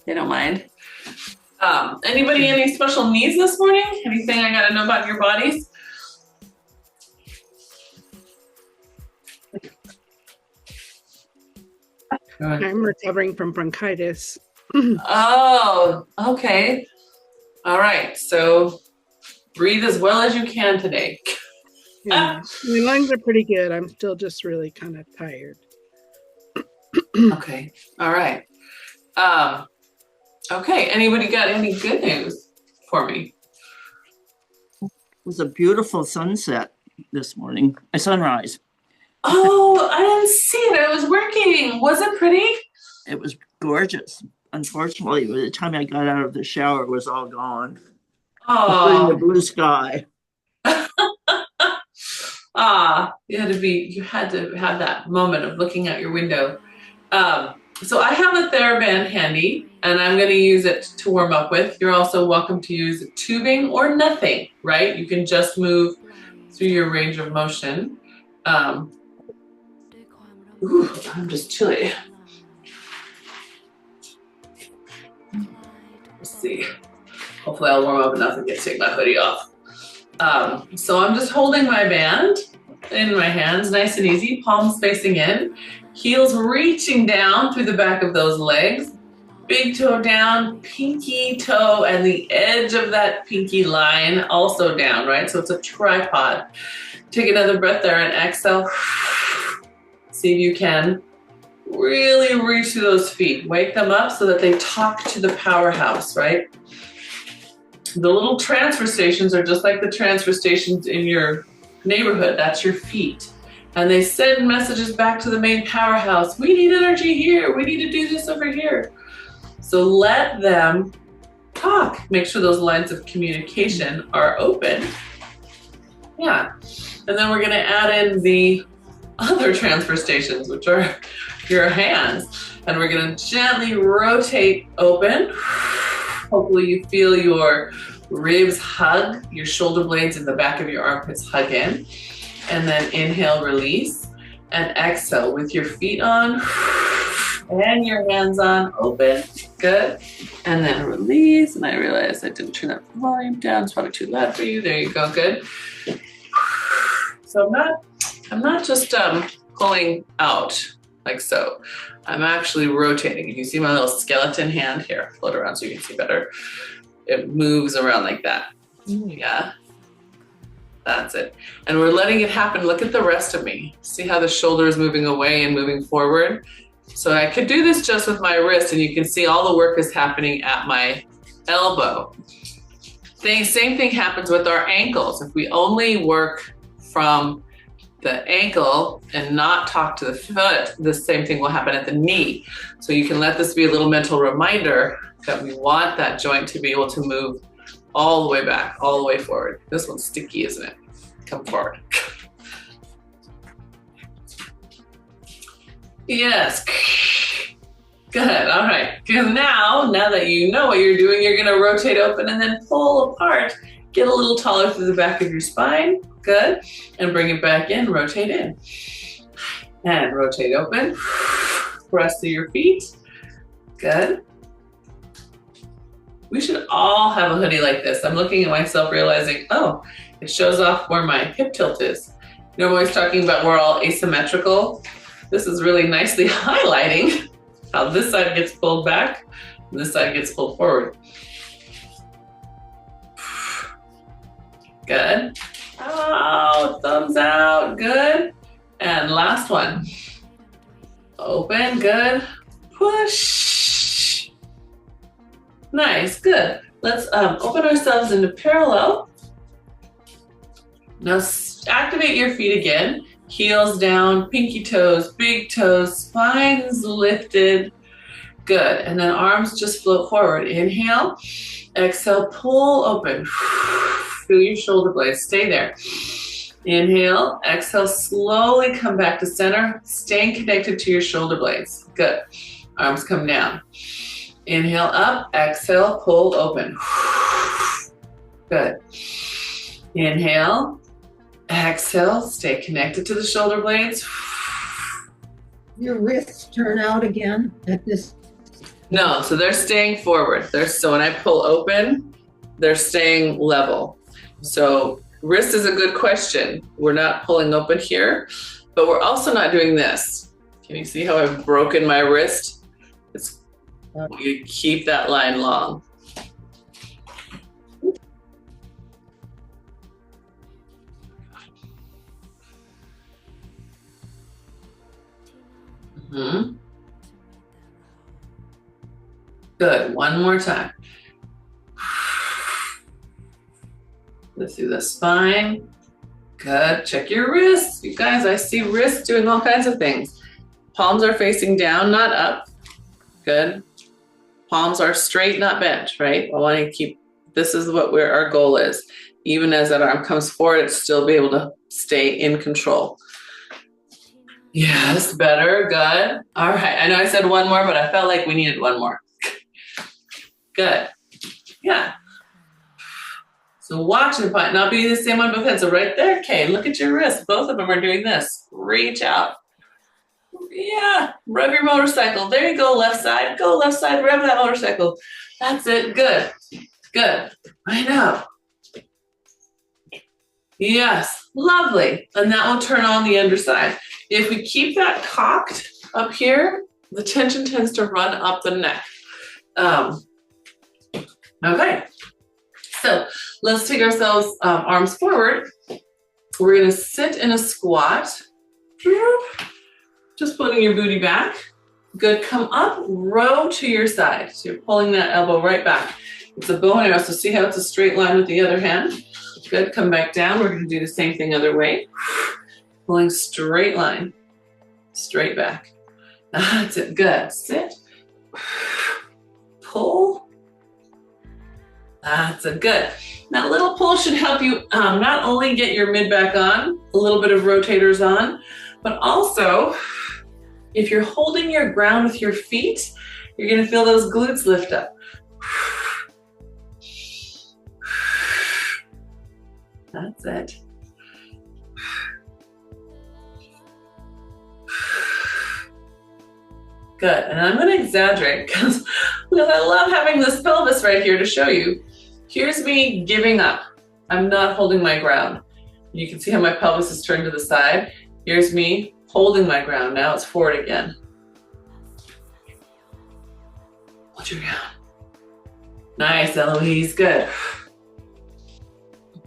They don't mind. Anybody any special needs this morning? Anything I gotta know about your bodies? I'm recovering from bronchitis. Oh, okay. All right. So breathe as well as you can today. Yeah. My lungs are pretty good. I'm still just really kind of tired. Okay. All right. Okay. Anybody got any good news for me? It was a beautiful sunset this morning, a sunrise. Oh, I didn't see it. I was working. Was it pretty? It was gorgeous. Unfortunately, by the time I got out of the shower, it was all gone. Oh, The blue sky. you had to have that moment of looking out your window. So I have a theraband handy and I'm going to use it to warm up with. You're also welcome to use tubing or nothing, right? You can just move through your range of motion. Ooh, I'm just chilly. Let's see. Hopefully I'll warm up enough and get to take my hoodie off. So I'm just holding my band in my hands, nice and easy, palms facing in, heels reaching down through the back of those legs, big toe down, pinky toe, and the edge of that pinky line also down, right? So it's a tripod. Take another breath there and exhale. See if you can really reach through those feet. Wake them up so that they talk to the powerhouse, right? The little transfer stations are just like the transfer stations in your neighborhood. That's your feet. And they send messages back to the main powerhouse. We need energy here. We need to do this over here. So let them talk. Make sure those lines of communication are open. Yeah. And then we're going to add in the other transfer stations, which are your hands. And we're going to gently rotate open. Hopefully you feel your ribs hug, your shoulder blades in the back of your armpits hug in. And then inhale, release, and exhale with your feet on and your hands on, open, good. And then release, and I realized I didn't turn that volume down, it's probably too loud for you. There you go, good. So I'm not just pulling out like so. I'm actually rotating. You can see my little skeleton hand here, float around so you can see better. It moves around like that. Yeah. That's it. And we're letting it happen. Look at the rest of me. See how the shoulder is moving away and moving forward? So I could do this just with my wrist and you can see all the work is happening at my elbow. Same thing happens with our ankles. If we only work from the ankle and not talk to the foot, the same thing will happen at the knee. So you can let this be a little mental reminder that we want that joint to be able to move all the way back, all the way forward. This one's sticky, isn't it? Come forward. Yes. Good, all right. Because now that you know what you're doing, you're gonna rotate open and then pull apart. Get a little taller through the back of your spine. Good. And bring it back in, rotate in. And rotate open. Press through your feet. Good. We should all have a hoodie like this. I'm looking at myself realizing, oh, it shows off where my hip tilt is. You know, I'm always talking about we're all asymmetrical. This is really nicely highlighting how this side gets pulled back and this side gets pulled forward. Good. Oh, thumbs out, good. And last one. Open, good. Push. Nice, good. Let's open ourselves into parallel. Now activate your feet again. Heels down, pinky toes, big toes, spines lifted. Good, and then arms just float forward. Inhale, exhale, pull open. Feel your shoulder blades, stay there. Inhale, exhale, slowly come back to center, staying connected to your shoulder blades. Good, arms come down. Inhale up, exhale, pull open. Good. Inhale, exhale, stay connected to the shoulder blades. Your wrists turn out again at this No, so they're staying forward. So when I pull open, they're staying level. So wrist is a good question. We're not pulling open here, but we're also not doing this. Can you see how I've broken my wrist? You keep that line long. Mm-hmm. Good, one more time. Let's do the spine. Good, check your wrists. You guys, I see wrists doing all kinds of things. Palms are facing down, not up. Good. Palms are straight, not bent, right? I want to keep, this is where our goal is. Even as that arm comes forward, it's still be able to stay in control. Yes, better, good. All right, I know I said one more, but I felt like we needed one more. Good, yeah. So watch it, but not be the same on both hands. So right there, okay, look at your wrists. Both of them are doing this. Reach out. Yeah, rev your motorcycle. There you go, left side, rev that motorcycle. That's it, good, good. I know. Yes, lovely. And that will turn on the underside. If we keep that cocked up here, the tension tends to run up the neck. Okay, so let's take ourselves arms forward. We're gonna sit in a squat. Just pulling your booty back. Good, come up, row to your side. So you're pulling that elbow right back. It's a bow and arrow, so see how it's a straight line with the other hand? Good, come back down. We're gonna do the same thing other way. Pulling straight line, straight back. That's it, good. Sit, pull. That's a good. That little pull should help you not only get your mid-back on, a little bit of rotators on, but also if you're holding your ground with your feet, you're gonna feel those glutes lift up. That's it. Good, and I'm gonna exaggerate because I love having this pelvis right here to show you. Here's me giving up. I'm not holding my ground. You can see how my pelvis is turned to the side. Here's me holding my ground. Now it's forward again. Hold your ground. Nice, Eloise, good.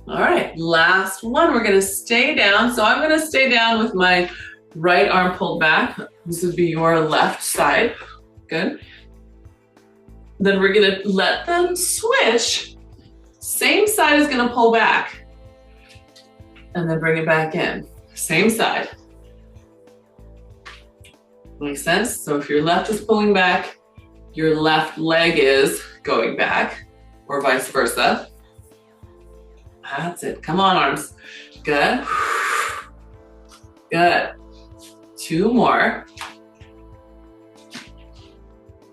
All right, last one. We're gonna stay down. So I'm gonna stay down with my right arm pulled back. This would be your left side. Good. Then we're gonna let them switch. Same side is gonna pull back. And then bring it back in. Same side. Makes sense? So if your left is pulling back, your left leg is going back, or vice versa. That's it. Come on, arms. Good. Good. Two more.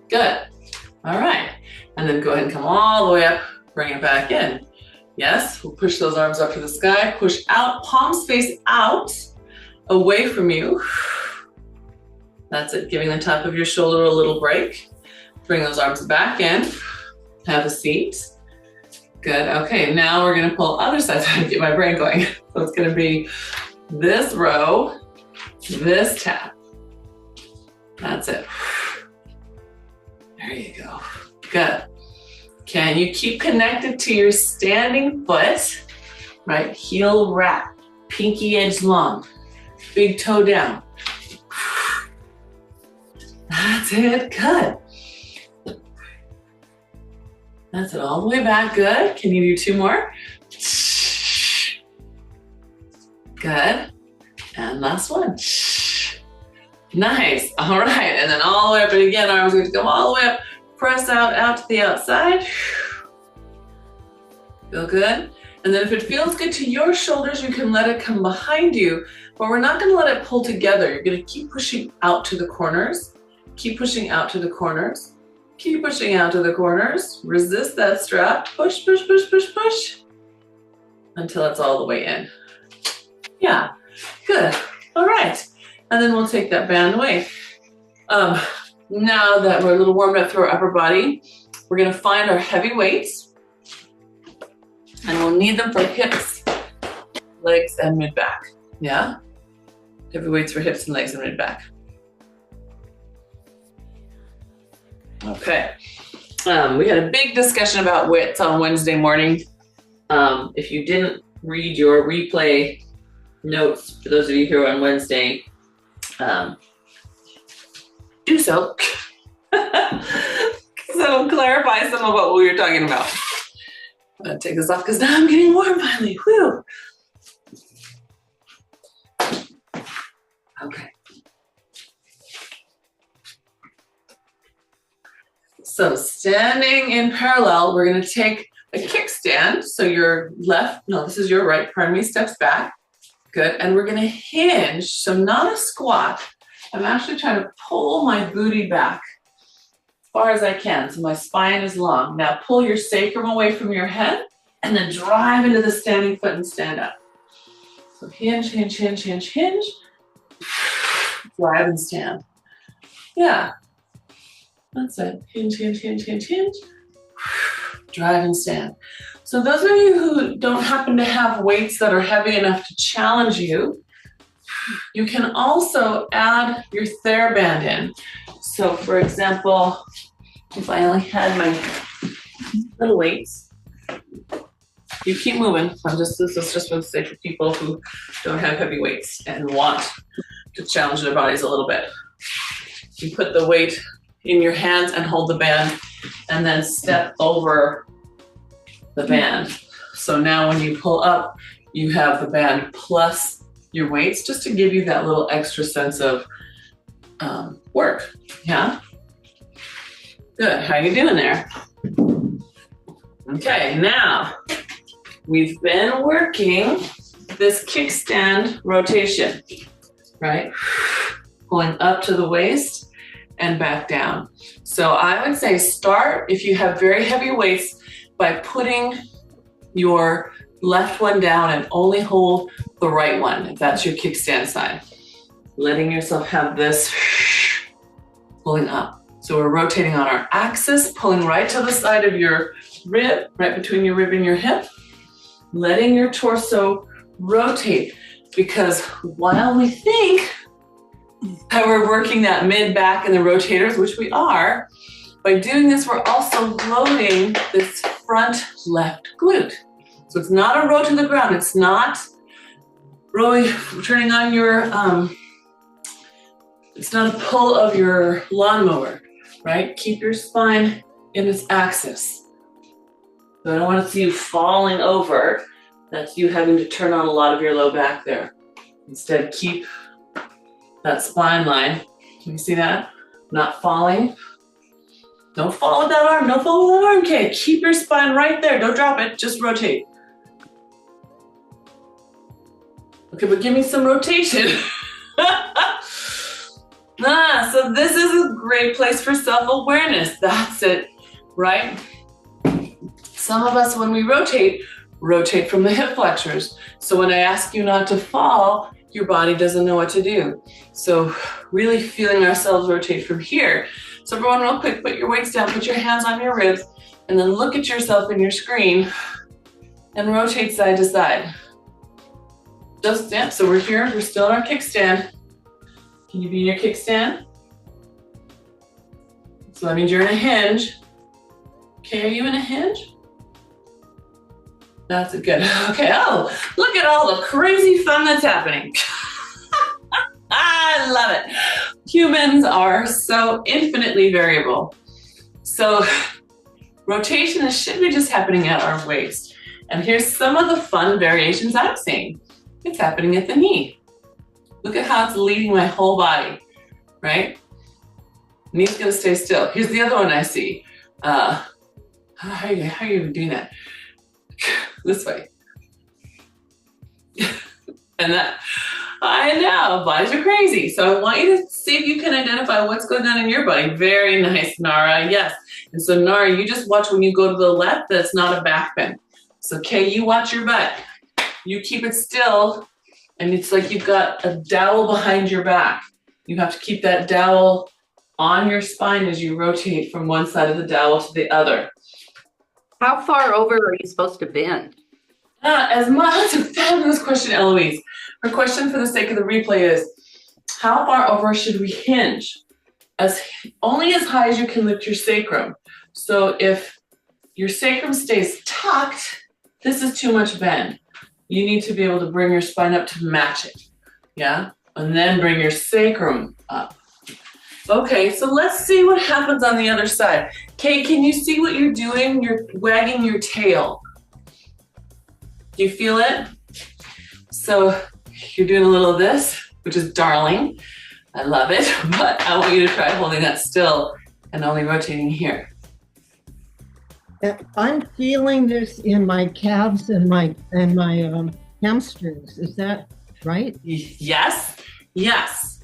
Good. All right. And then go ahead and come all the way up, bring it back in. Yes, we'll push those arms up to the sky, push out, palms face out, away from you. That's it, giving the top of your shoulder a little break. Bring those arms back in, have a seat. Good, okay, now we're gonna pull other side to get my brain going. So it's gonna be this row, this tap. That's it. There you go, good. Can you keep connected to your standing foot, right? Heel wrap, pinky edge long, big toe down. That's it, good. That's it, all the way back, good. Can you do two more? Good, and last one. Nice, all right, and then all the way up, and again, arms are going to go all the way up. Press out to the outside. Feel good? And then if it feels good to your shoulders, you can let it come behind you, but we're not gonna let it pull together. You're gonna keep pushing out to the corners. Keep pushing out to the corners. Keep pushing out to the corners. Resist that strap. Push, push, push, push, push. Until it's all the way in. Yeah, good. All right. And then we'll take that band away. now that we're a little warmed up through our upper body, we're gonna find our heavy weights, and we'll need them for hips, legs, and mid-back, yeah? Heavy weights for hips and legs and mid-back. Okay, we had a big discussion about weights on Wednesday morning. If you didn't read your replay notes, for those of you here on Wednesday, do so, because it'll clarify some of what we were talking about. I'm gonna take this off because now I'm getting warm finally, whew. Okay. So standing in parallel, we're gonna take a kickstand. So your left, no, this is your right, pardon me, steps back. Good, and we're gonna hinge, so not a squat. I'm actually trying to pull my booty back as far as I can, so my spine is long. Now pull your sacrum away from your head, and then drive into the standing foot and stand up. So hinge, hinge, hinge, hinge, hinge. Drive and stand. Yeah, that's it. Hinge, hinge, hinge, hinge, hinge. Drive and stand. So those of you who don't happen to have weights that are heavy enough to challenge you, you can also add your theraband in. So for example, if I only had my little weights, you keep moving. This is just for the sake of people who don't have heavy weights and want to challenge their bodies a little bit. You put the weight in your hands and hold the band, and then step over the band. So now when you pull up, you have the band plus your weights, just to give you that little extra sense of work, yeah? Good, how you doing there? Okay, now we've been working this kickstand rotation, right? Pulling up to the waist and back down. So I would say start, if you have very heavy weights, by putting your left one down and only hold the right one, if that's your kickstand side. Letting yourself have this pulling up. So we're rotating on our axis, pulling right to the side of your rib, right between your rib and your hip, letting your torso rotate, because while we think that we're working that mid-back and the rotators, which we are, by doing this, we're also loading this front left glute. So it's not a row to the ground. It's not turning on your, it's not a pull of your lawnmower, right? Keep your spine in its axis. So I don't want to see you falling over. That's you having to turn on a lot of your low back there. Instead, keep that spine line. Can you see that? Not falling. Don't fall with that arm. Don't fall with that arm. Okay, keep your spine right there. Don't drop it. Just rotate. Okay, but give me some rotation. So this is a great place for self-awareness. That's it, right? Some of us, when we rotate from the hip flexors. So when I ask you not to fall, your body doesn't know what to do. So really feeling ourselves rotate from here. So everyone, real quick, put your weights down, put your hands on your ribs, and then look at yourself in your screen and rotate side to side. Just, yeah, so we're here, we're still in our kickstand. Can you be in your kickstand? So that means you're in a hinge. Okay, are you in a hinge? That's good. Okay, oh, look at all the crazy fun that's happening. I love it. Humans are so infinitely variable. So rotation should be just happening at our waist. And here's some of the fun variations I'm seeing. It's happening at the knee. Look at how it's leading my whole body, right? Knee's gonna stay still. Here's the other one I see. How are you doing that? This way. And that, I know, bodies are crazy. So I want you to see if you can identify what's going on in your body. Very nice, Nara, yes. And so Nara, you just watch when you go to the left, that's not a back bend. So Kay, you watch your butt. You keep it still, and it's like you've got a dowel behind your back. You have to keep that dowel on your spine as you rotate from one side of the dowel to the other. How far over are you supposed to bend? As much, that's a fabulous question, Eloise. Her question for the sake of the replay is, how far over should we hinge? Only as high as you can lift your sacrum. So if your sacrum stays tucked, this is too much bend. You need to be able to bring your spine up to match it. Yeah? And then bring your sacrum up. Okay, so let's see what happens on the other side. Kay, can you see what you're doing? You're wagging your tail. Do you feel it? So you're doing a little of this, which is darling. I love it, but I want you to try holding that still and only rotating here. I'm feeling this in my calves and my hamstrings. Is that right? Yes, yes,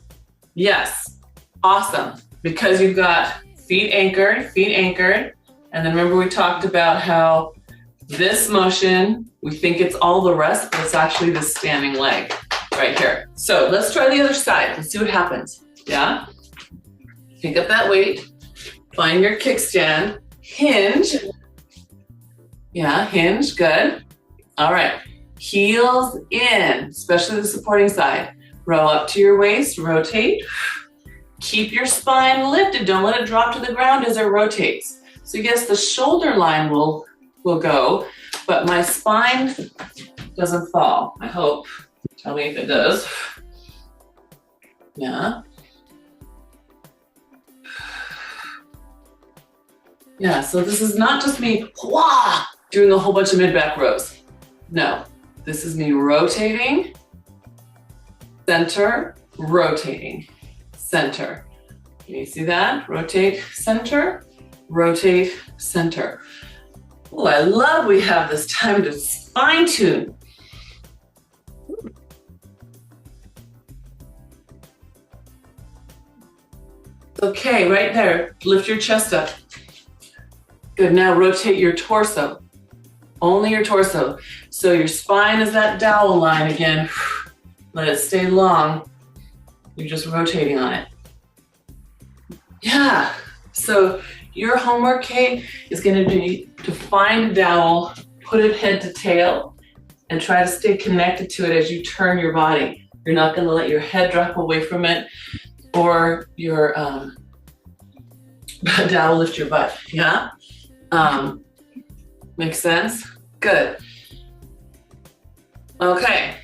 yes. Awesome. Because you've got feet anchored, and then remember we talked about how this motion, we think it's all the rest, but it's actually the standing leg right here. So let's try the other side and see what happens. Yeah? Pick up that weight, find your kickstand, hinge. Yeah, hinge, good. All right, heels in, especially the supporting side. Row up to your waist, rotate. Keep your spine lifted, don't let it drop to the ground as it rotates. So yes, the shoulder line will go, but my spine doesn't fall, I hope. Tell me if it does. Yeah. Yeah, so this is not just me doing a whole bunch of mid-back rows. No, this is me rotating, center, rotating, center. Can you see that? Rotate, center, rotate, center. Oh, I love we have this time to fine tune. Okay, right there. Lift your chest up. Good, now rotate your torso. Only your torso. So your spine is that dowel line again. Let it stay long. You're just rotating on it. Yeah, so your homework, Kate, is gonna be to find a dowel, put it head to tail, and try to stay connected to it as you turn your body. You're not gonna let your head drop away from it or your dowel lift your butt, yeah? Makes sense? Good. Okay,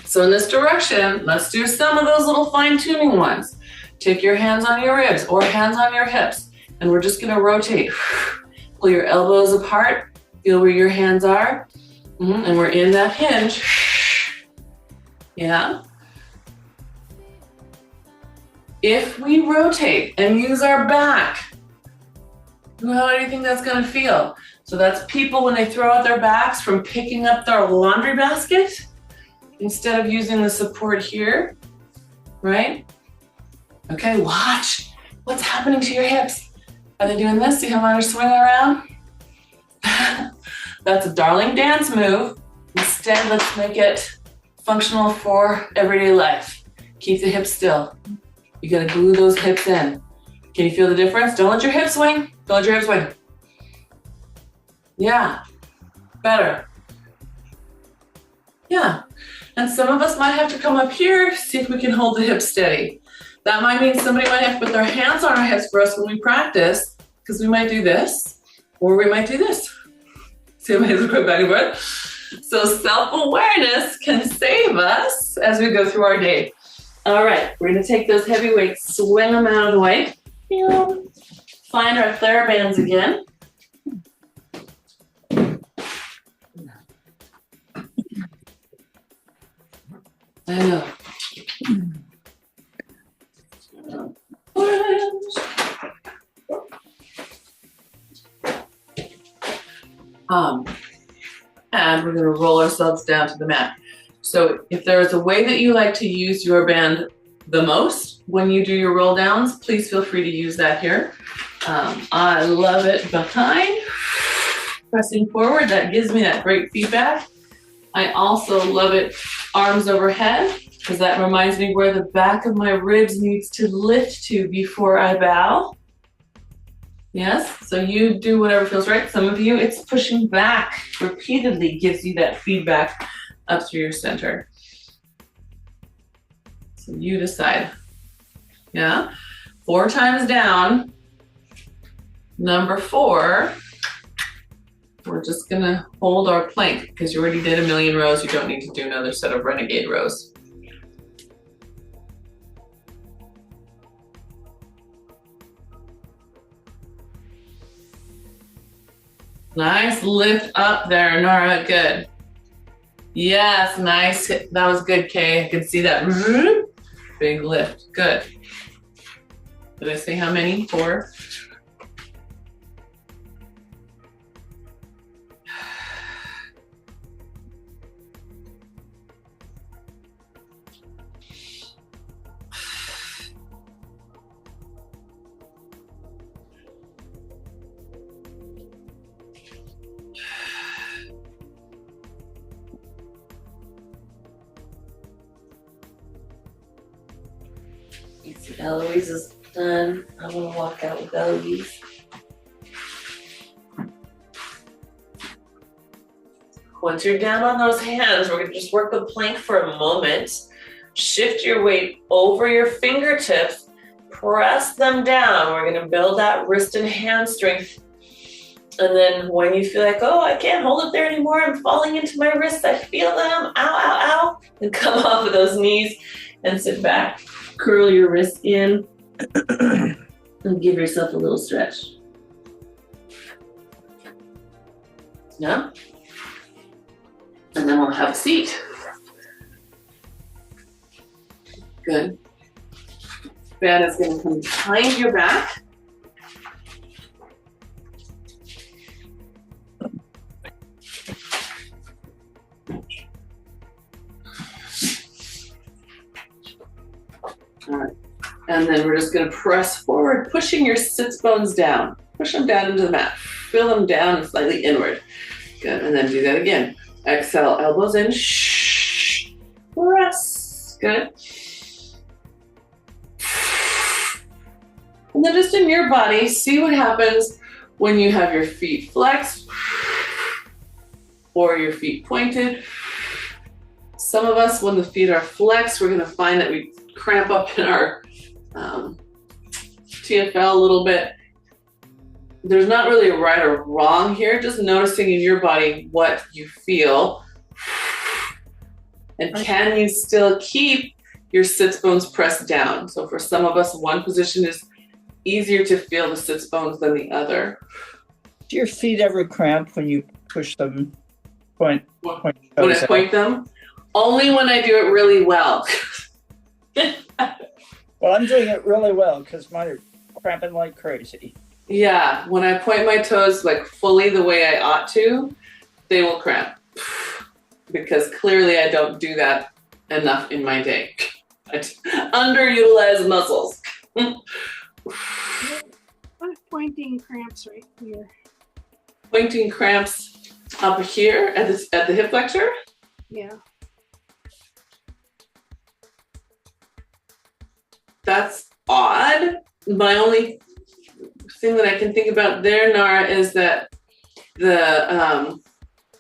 so in this direction, let's do some of those little fine-tuning ones. Take your hands on your ribs or hands on your hips, and we're just gonna rotate. Pull your elbows apart, feel where your hands are, and we're in that hinge. Yeah? If we rotate and use our back, how do you think that's gonna feel? So that's people when they throw out their backs from picking up their laundry basket, instead of using the support here, right? Okay, watch. What's happening to your hips? Are they doing this? See how mine are swinging around? That's a darling dance move. Instead, let's make it functional for everyday life. Keep the hips still. You gotta glue those hips in. Can you feel the difference? Don't let your hips swing. Don't let your hips swing. Yeah, better. Yeah, and some of us might have to come up here, see if we can hold the hips steady. That might mean somebody might have to put their hands on our hips for us when we practice, because we might do this, or we might do this. See, my hands are going back and forth. So self-awareness can save us as we go through our day. All right, we're gonna take those heavy weights, swing them out of the way. Find our therabands again. I know. And we're going to roll ourselves down to the mat. So if there is a way that you like to use your band the most when you do your roll downs, please feel free to use that here. I love it behind, pressing forward. That gives me that great feedback. I also love it arms overhead. because that reminds me where the back of my ribs needs to lift to before I bow. Yes, so you do whatever feels right. Some of you, it's pushing back repeatedly gives you that feedback up through your center. So you decide. Yeah, 4 times down. Number 4, we're just gonna hold our plank because you already did a million rows. You don't need to do another set of renegade rows. Nice lift up there, Nora, good. Yes, nice, that was good, Kay. I can see that big lift, good. Did I say how many? 4? Eloise is done. I'm gonna walk out with Eloise. Once you're down on those hands, we're gonna just work the plank for a moment. Shift your weight over your fingertips, press them down. We're gonna build that wrist and hand strength. And then when you feel like, oh, I can't hold it there anymore, I'm falling into my wrists, I feel them, ow, ow, ow, and come off of those knees and sit back. Curl your wrist in and give yourself a little stretch. Yeah. And then we'll have a seat. Good. Band is going to come behind your back. All right, and then we're just gonna press forward, pushing your sits bones down. Push them down into the mat. Feel them down and slightly inward. Good, and then do that again. Exhale, elbows in, shh, press, good. And then just in your body, see what happens when you have your feet flexed or your feet pointed. Some of us, when the feet are flexed, we're gonna find that we cramp up in our TFL a little bit. There's not really a right or wrong here, just noticing in your body what you feel. And can you still keep your sits bones pressed down? So for some of us, one position is easier to feel the sits bones than the other. Do your feet ever cramp when you push them? When I point them? Only when I do it really well. Well, I'm doing it really well because mine are cramping like crazy. Yeah, when I point my toes like fully the way I ought to, they will cramp. Because clearly I don't do that enough in my day. I underutilize muscles. Pointing cramps right here. Pointing cramps up here at the hip flexor? Yeah. That's odd. My only thing that I can think about there, Nara, is that the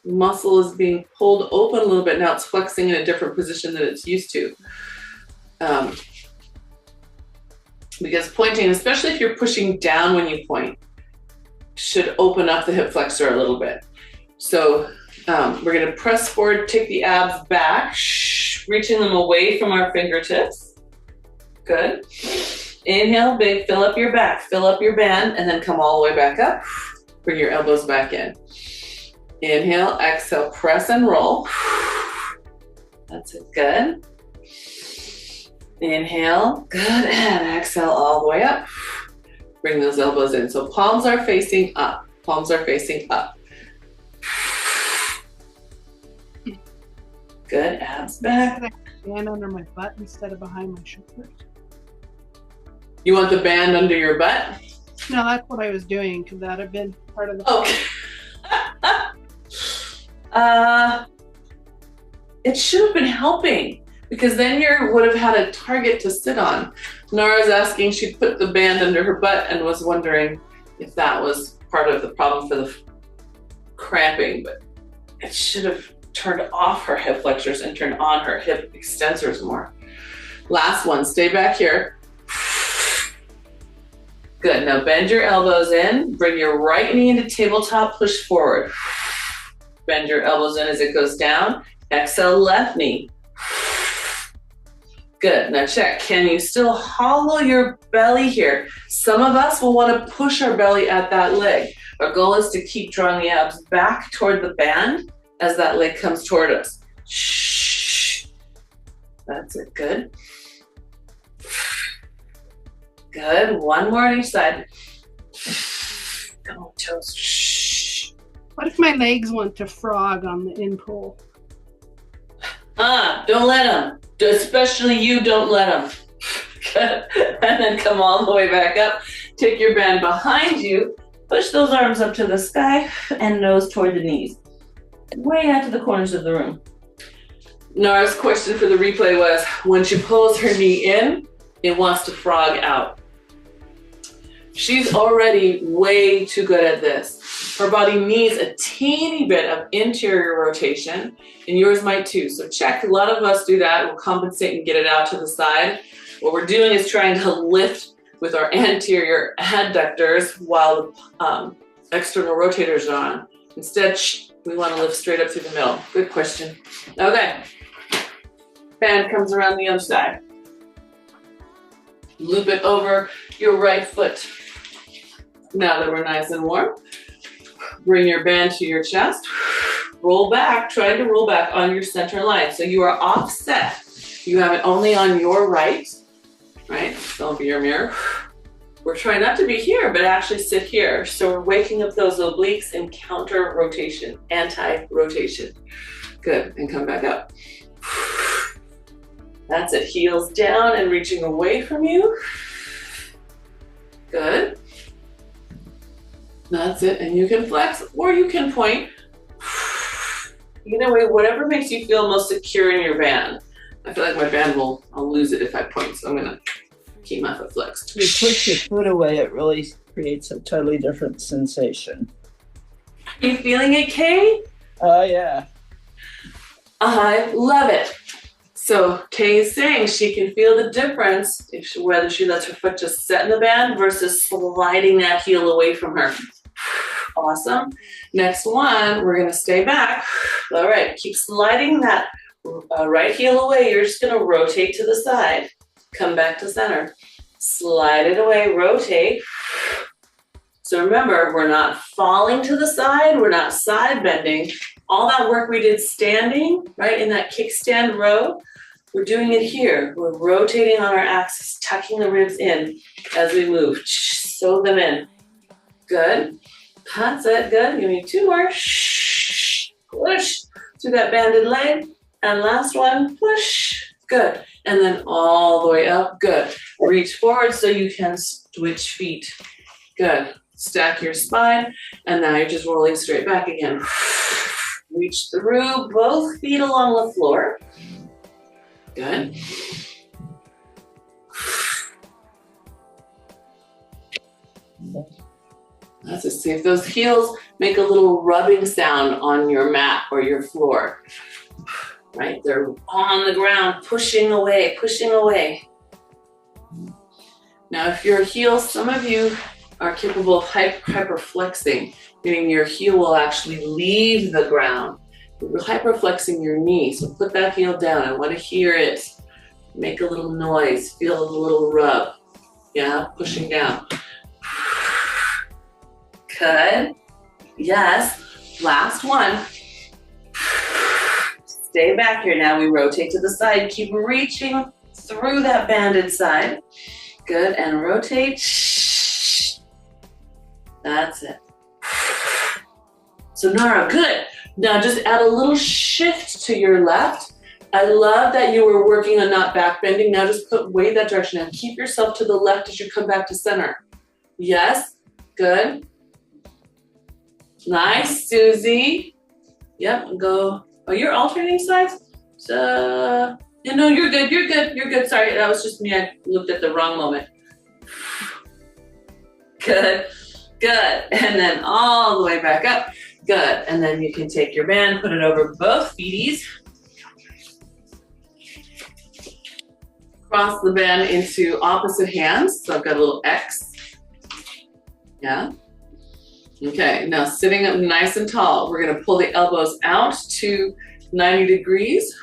muscle is being pulled open a little bit. Now it's flexing in a different position than it's used to. Because pointing, especially if you're pushing down when you point, should open up the hip flexor a little bit. So we're gonna press forward, take the abs back, reaching them away from our fingertips. Good. Inhale, big, fill up your back, fill up your band, and then come all the way back up. Bring your elbows back in. Inhale, exhale, press and roll. That's it, good. Inhale, good, and exhale all the way up. Bring those elbows in. So palms are facing up, palms are facing up. Good, abs back. Band under my butt instead of behind my shoulders. You want the band under your butt? No, that's what I was doing. Could that have been part of the? Okay. It should have been helping. because then you would have had a target to sit on. Nara's asking, she put the band under her butt and was wondering if that was part of the problem for the cramping, but it should have turned off her hip flexors and turned on her hip extensors more. Last one, stay back here. Good, now bend your elbows in, bring your right knee into tabletop, push forward. Bend your elbows in as it goes down. Exhale, left knee. Good, now check. Can you still hollow your belly here? Some of us will want to push our belly at that leg. Our goal is to keep drawing the abs back toward the band as that leg comes toward us. Shh. That's it, good. Good, one more on each side. Come on, toes. Shh. What if my legs want to frog on the in pull? Don't let them. Especially you, don't let them. Good. And then come all the way back up. Take your band behind you. Push those arms up to the sky and nose toward the knees. Way out to the corners of the room. Nara's question for the replay was, when she pulls her knee in, it wants to frog out. She's already way too good at this. Her body needs a teeny bit of interior rotation, and yours might too. So check, a lot of us do that. We'll compensate and get it out to the side. What we're doing is trying to lift with our anterior adductors while the external rotators are on. Instead, we want to lift straight up through the middle. Good question. Okay. Band comes around the other side. Loop it over your right foot. Now that we're nice and warm, bring your band to your chest. Roll back, try to roll back on your center line. So you are offset. You have it only on your right, right? Don't be your mirror. We're trying not to be here, but actually sit here. So we're waking up those obliques and counter rotation, anti-rotation. Good, and come back up. That's it, heels down and reaching away from you. Good. That's it, and you can flex or you can point. Either way, whatever makes you feel most secure in your band. I feel like my band I'll lose it if I point, so I'm gonna keep my foot flexed. You push your foot away, it really creates a totally different sensation. Are you feeling it, Kay? Oh, yeah. I love it. So Kay is saying she can feel the difference whether she lets her foot just set in the band versus sliding that heel away from her. Awesome. Next one, we're going to stay back. All right, keep sliding that right heel away. You're just going to rotate to the side. Come back to center. Slide it away, rotate. So remember, we're not falling to the side. We're not side bending. All that work we did standing, right, in that kickstand row, we're doing it here. We're rotating on our axis, tucking the ribs in as we move. Sew them in. Good. That's it. Good. Give me two more. Push through that banded leg. And last one. Push. Good. And then all the way up. Good. Reach forward so you can switch feet. Good. Stack your spine. And now you're just rolling straight back again. Reach through both feet along the floor. Good. Let's just see if those heels make a little rubbing sound on your mat or your floor. Right? They're on the ground, pushing away, pushing away. Now, if your heels, some of you are capable of hyperflexing, meaning your heel will actually leave the ground. You're hyperflexing your knee, so put that heel down. I want to hear it. Make a little noise, feel a little rub. Yeah, pushing down. Good. Yes. Last one. Stay back here now. We rotate to the side. Keep reaching through that banded side. Good. And rotate. That's it. So Nara, good. Now just add a little shift to your left. I love that you were working on not back bending. Now just put weight that direction and keep yourself to the left as you come back to center. Yes. Good. Nice, Susie. Yep, go. Oh, you're alternating sides? So, Yeah, no, you're good, you're good, you're good. Sorry, that was just me. I looked at the wrong moment. Good, good. And then all the way back up. Good. And then you can take your band, put it over both feeties. Cross the band into opposite hands. So I've got a little X. Yeah. Okay, now sitting up nice and tall, we're gonna pull the elbows out to 90 degrees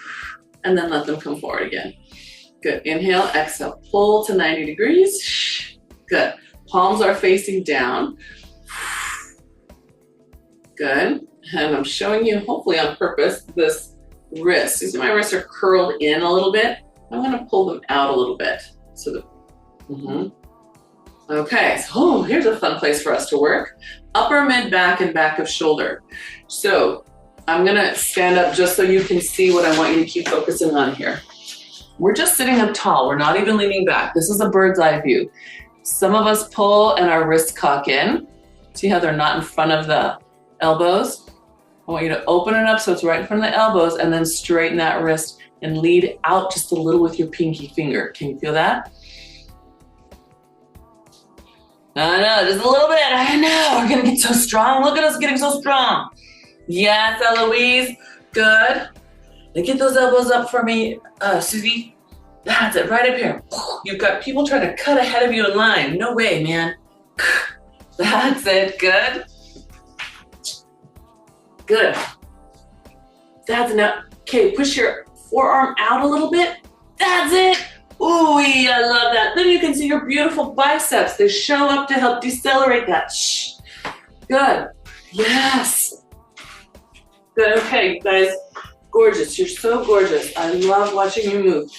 and then let them come forward again. Good, inhale, exhale, pull to 90 degrees. Good, palms are facing down. Good, and I'm showing you, hopefully on purpose, this wrist. You see my wrists are curled in a little bit. I'm gonna pull them out a little bit. So that, Okay, so here's a fun place for us to work. Upper mid back and back of shoulder. So I'm gonna stand up just so you can see what I want you to keep focusing on here. We're just sitting up tall. We're not even leaning back. This is a bird's eye view. Some of us pull and our wrists cock in. See how they're not in front of the elbows? I want you to open it up so it's right in front of the elbows and then straighten that wrist and lead out just a little with your pinky finger. Can you feel that? I know, just a little bit. I know, we're gonna get so strong. Look at us getting so strong. Yes, Eloise, good. Now get those elbows up for me, Susie. That's it, right up here. You've got people trying to cut ahead of you in line. No way, man. That's it, good. Good. That's enough. Okay, push your forearm out a little bit. That's it. Ooh, I love that. Then you can see your beautiful biceps. They show up to help decelerate that. Shh. Good. Yes. Good. Okay, guys. Gorgeous. You're so gorgeous. I love watching you move.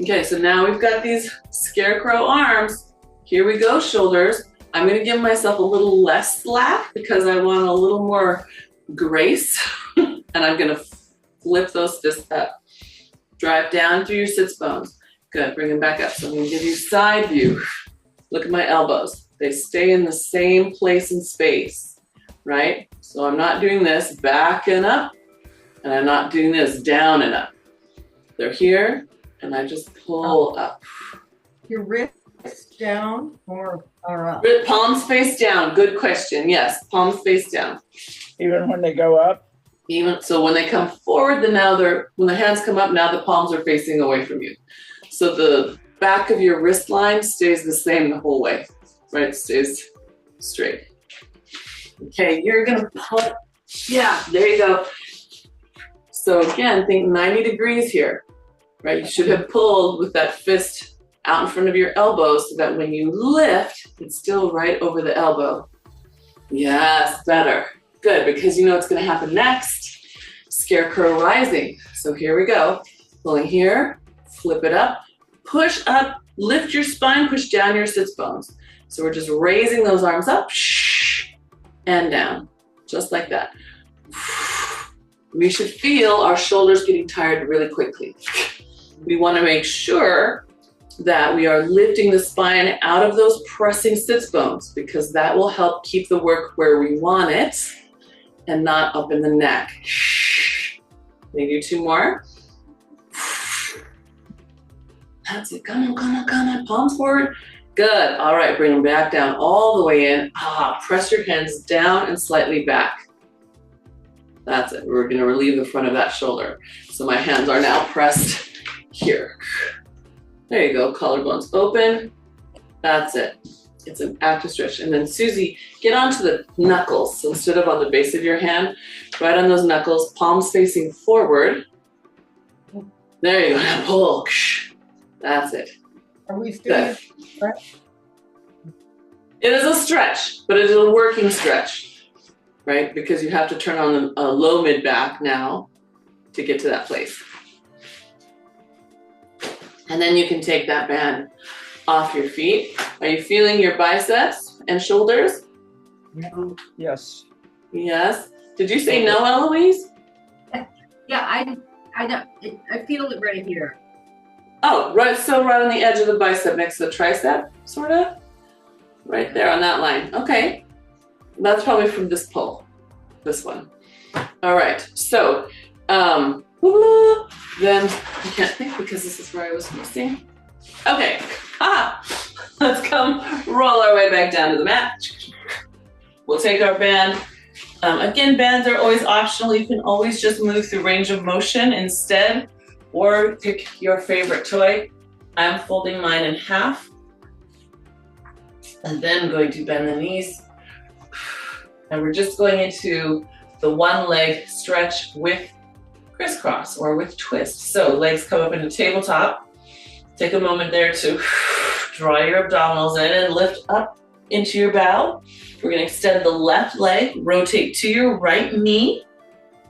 Okay, so now we've got these scarecrow arms. Here we go, shoulders. I'm going to give myself a little less slack because I want a little more grace. And I'm going to flip those fists up. Drive down through your sits bones. Good, bring them back up. So I'm gonna give you side view. Look at my elbows. They stay in the same place and space, right? So I'm not doing this back and up, and I'm not doing this down and up. They're here, and I just pull up. Your wrists down or up? Palms face down, good question. Yes, palms face down. Even when they go up? Even so when they come forward, then now when the hands come up, now the palms are facing away from you. So the back of your wrist line stays the same the whole way, right? Stays straight. Okay, you're gonna pull, yeah, there you go. So again, think 90 degrees here, right? You should have pulled with that fist out in front of your elbow so that when you lift, it's still right over the elbow. Yes, better. Good, because you know what's gonna happen next. Scarecrow rising. So here we go. Pulling here, flip it up, push up, lift your spine, push down your sits bones. So we're just raising those arms up and down, just like that. We should feel our shoulders getting tired really quickly. We wanna make sure that we are lifting the spine out of those pressing sits bones because that will help keep the work where we want it and not up in the neck. Maybe 2 more. That's it, come on, palms forward. Good, all right, bring them back down all the way in. Press your hands down and slightly back. That's it, we're gonna relieve the front of that shoulder. So my hands are now pressed here. There you go, collarbones open. That's it. It's an active stretch. And then Susie, get onto the knuckles. So instead of on the base of your hand, right on those knuckles, palms facing forward. There you go, now pull. That's it. Are we still? It is a stretch, but it is a working stretch, right? Because you have to turn on a low mid back now to get to that place. And then you can take that band off your feet. Are you feeling your biceps and shoulders? Yes. Yes. Did you say no, Eloise? Yeah, I feel it right here. Oh, right. So right on the edge of the bicep next to the tricep, sort of. Right there on that line. Okay. That's probably from this pull, this one. All right. So Then I can't think because this is where I was missing. Okay, let's come roll our way back down to the mat. We'll take our band. Again, bands are always optional. You can always just move through range of motion instead, or pick your favorite toy. I'm folding mine in half and then going to bend the knees. And we're just going into the one leg stretch with crisscross or with twist. So legs come up into tabletop. Take a moment there to draw your abdominals in and lift up into your bow. We're going to extend the left leg, rotate to your right knee.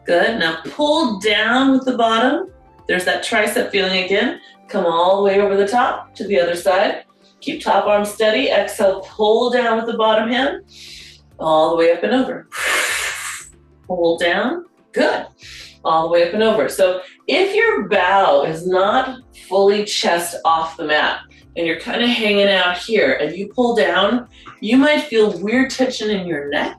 Good. Now pull down with the bottom. There's that tricep feeling again. Come all the way over the top to the other side. Keep top arm steady. Exhale, pull down with the bottom hand. All the way up and over. Pull down. Good. All the way up and over. So if your bow is not fully chest off the mat and you're kind of hanging out here and you pull down, you might feel weird tension in your neck.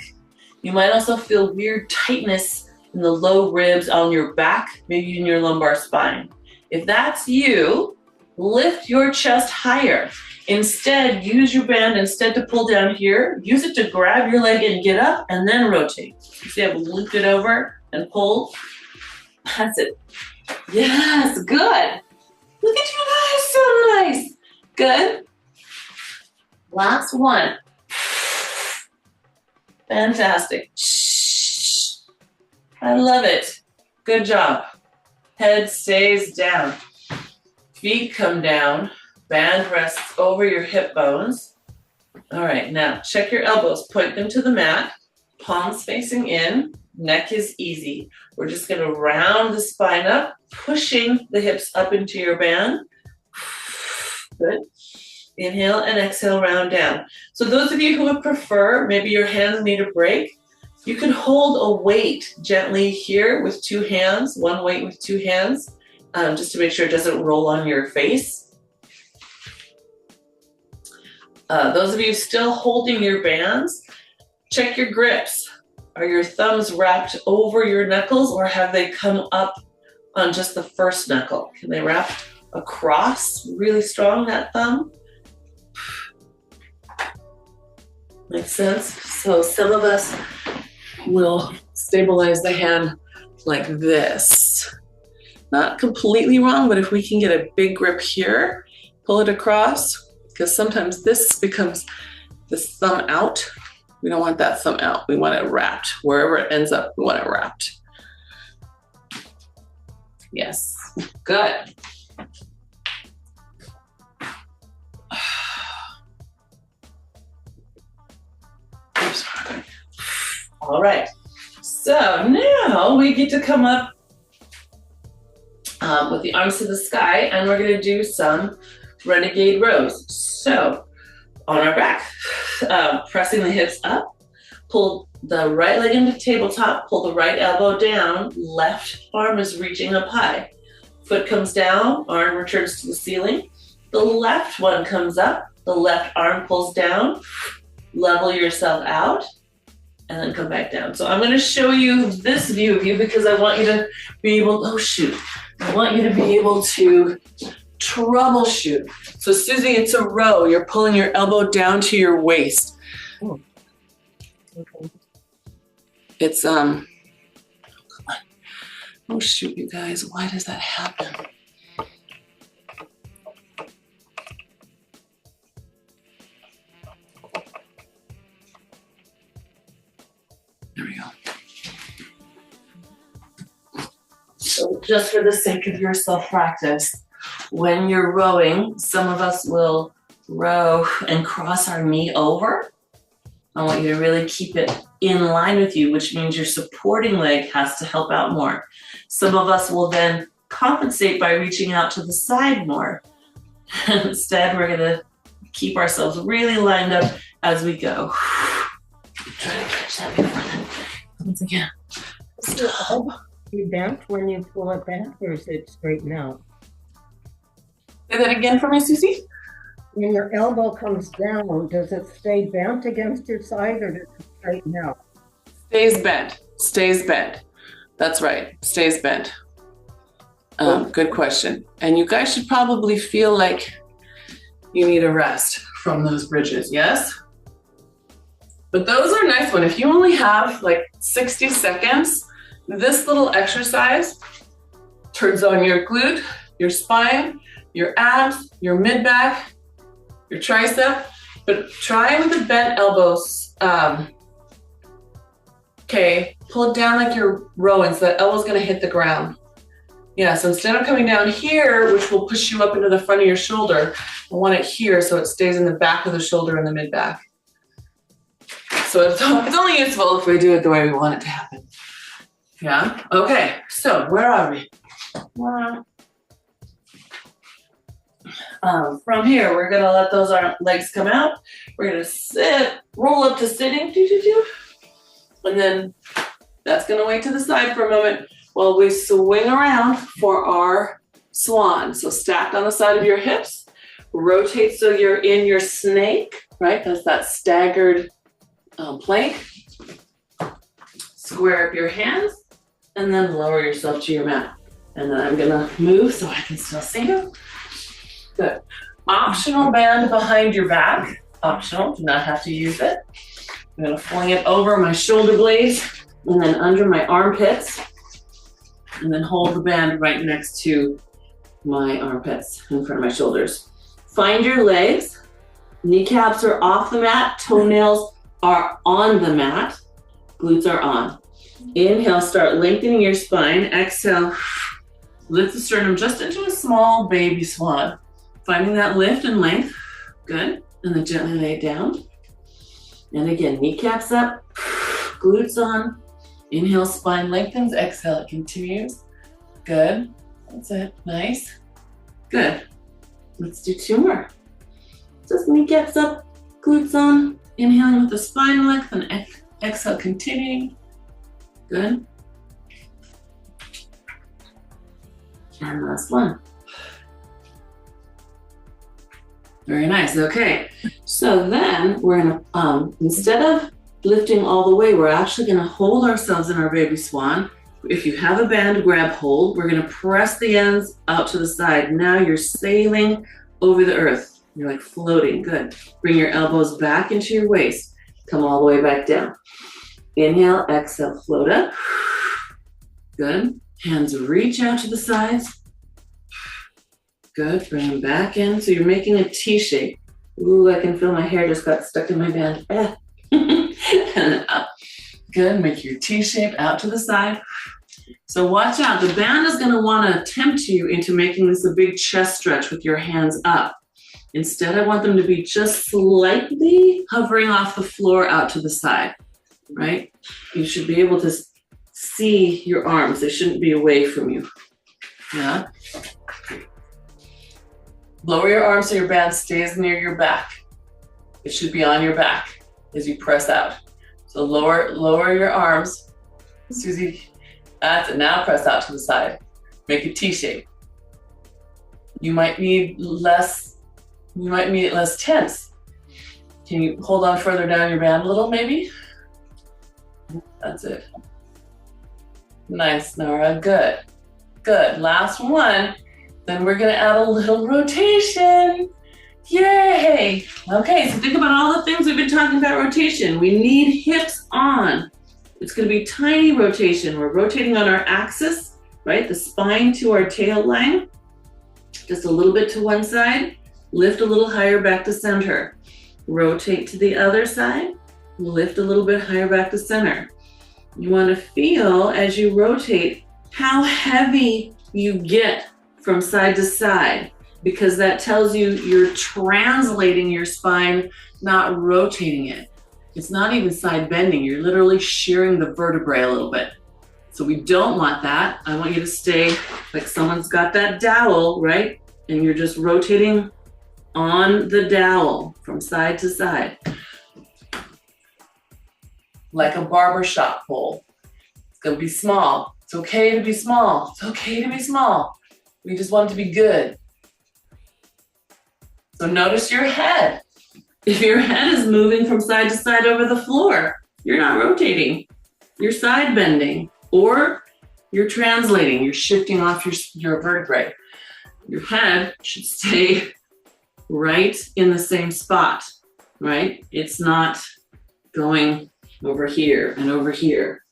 You might also feel weird tightness in the low ribs on your back, maybe in your lumbar spine. If that's you, lift your chest higher. Instead, use your band instead to pull down here. Use it to grab your leg and get up and then rotate. You see I've looped it over and pulled. That's it. Yes, good. Look at you guys, so nice. Good. Last one. Fantastic. I love it. Good job. Head stays down. Feet come down. Band rests over your hip bones. All right, now check your elbows. Point them to the mat. Palms facing in. Neck is easy. We're just going to round the spine up, pushing the hips up into your band. Good. Inhale and exhale, round down. So those of you who would prefer, maybe your hands need a break, you can hold a weight gently here with two hands, one weight with two hands, just to make sure it doesn't roll on your face. Those of you still holding your bands, check your grips. Are your thumbs wrapped over your knuckles or have they come up on just the first knuckle? Can they wrap across really strong, that thumb? Makes sense? So some of us will stabilize the hand like this. Not completely wrong, but if we can get a big grip here, pull it across, because sometimes this becomes this thumb out. We don't want that thumb out. We want it wrapped. Wherever it ends up, we want it wrapped. Yes, good. All right, so now we get to come up with the arms to the sky, and we're gonna do some renegade rows. So on our back, pressing the hips up, pull the right leg into tabletop, pull the right elbow down, left arm is reaching up high. Foot comes down, arm returns to the ceiling. The left one comes up, the left arm pulls down, level yourself out, and then come back down. So I'm gonna show you this view of you because I want you to be able, I want you to be able to troubleshoot. So Susie, it's a row. You're pulling your elbow down to your waist. Oh. Okay. It's, come on. Oh shoot, you guys, why does that happen? There we go. So just for the sake of your self-practice, when you're rowing, some of us will row and cross our knee over. I want you to really keep it in line with you, which means your supporting leg has to help out more. Some of us will then compensate by reaching out to the side more. Instead, we're gonna keep ourselves really lined up as we go. Try to catch that before then. Once again. You bent when you pull it back, or is it straighten out? Say that again for me, Susie. When your elbow comes down, does it stay bent against your side, or does it straighten out? Stays bent. Stays bent. That's right. Stays bent. Good question. And you guys should probably feel like you need a rest from those bridges, yes? But those are a nice one. If you only have like 60 seconds, this little exercise turns on your glute, your spine, your abs, your mid-back, your tricep, but try with the bent elbows. Okay, pull it down like you're rowing so that elbow's gonna hit the ground. Yeah, so instead of coming down here, which will push you up into the front of your shoulder, I want it here so it stays in the back of the shoulder and the mid-back. So it's only useful if we do it the way we want it to happen. Yeah, okay, so where are we? From here, we're gonna let those legs come out. We're gonna sit, roll up to sitting, and then that's gonna wait to the side for a moment while we swing around for our swan. So stacked on the side of your hips, rotate so you're in your snake, right? That's that staggered plank. Square up your hands and then lower yourself to your mat. And then I'm gonna move so I can still see you. Good. Optional band behind your back. Optional, do not have to use it. I'm gonna fling it over my shoulder blades and then under my armpits. And then hold the band right next to my armpits in front of my shoulders. Find your legs. Kneecaps are off the mat. Toenails are on the mat. Glutes are on. Inhale, start lengthening your spine. Exhale, lift the sternum just into a small baby swan. Finding that lift and length. Good. And then gently lay it down. And again, kneecaps up, glutes on. Inhale, spine lengthens. Exhale, it continues. Good. That's it. Nice. Good. Let's do two more. Just kneecaps up, glutes on. Inhaling with the spine length and exhale, continuing. Good. And last one. Very nice. Okay. So then we're gonna, instead of lifting all the way, we're actually gonna hold ourselves in our baby swan. If you have a band, grab hold. We're gonna press the ends out to the side. Now you're sailing over the earth. You're like floating. Good. Bring your elbows back into your waist. Come all the way back down. Inhale, exhale, float up. Good. Hands reach out to the sides. Good. Bring them back in. So you're making a T shape. Ooh, I can feel my hair just got stuck in my band. And up. Good. Make your T shape out to the side. So watch out. The band is going to want to tempt you into making this a big chest stretch with your hands up. Instead, I want them to be just slightly hovering off the floor out to the side, right? You should be able to see your arms. They shouldn't be away from you. Yeah. Lower your arms so your band stays near your back. It should be on your back as you press out. So lower your arms. Susie, that's it. Now press out to the side. Make a T shape. You might need it less tense. Can you hold on further down your band a little, maybe? That's it. Nice, Nora. Good. Good. Last one. Then we're gonna add a little rotation. Yay! Okay, so think about all the things we've been talking about rotation. We need hips on. It's gonna be tiny rotation. We're rotating on our axis, right? The spine to our tail line. Just a little bit to one side. Lift a little higher back to center. Rotate to the other side. Lift a little bit higher back to center. You wanna feel as you rotate how heavy you get from side to side, because that tells you you're translating your spine, not rotating it. It's not even side bending. You're literally shearing the vertebrae a little bit. So we don't want that. I want you to stay like someone's got that dowel, right? And you're just rotating on the dowel from side to side. Like a barbershop pole. It's gonna be small. It's okay to be small. It's okay to be small. We just want it to be good. So notice your head. If your head is moving from side to side over the floor, you're not rotating. You're side bending. Or You're translating, you're shifting off your vertebrae. Your head should stay right in the same spot, right? It's not going over here and over here.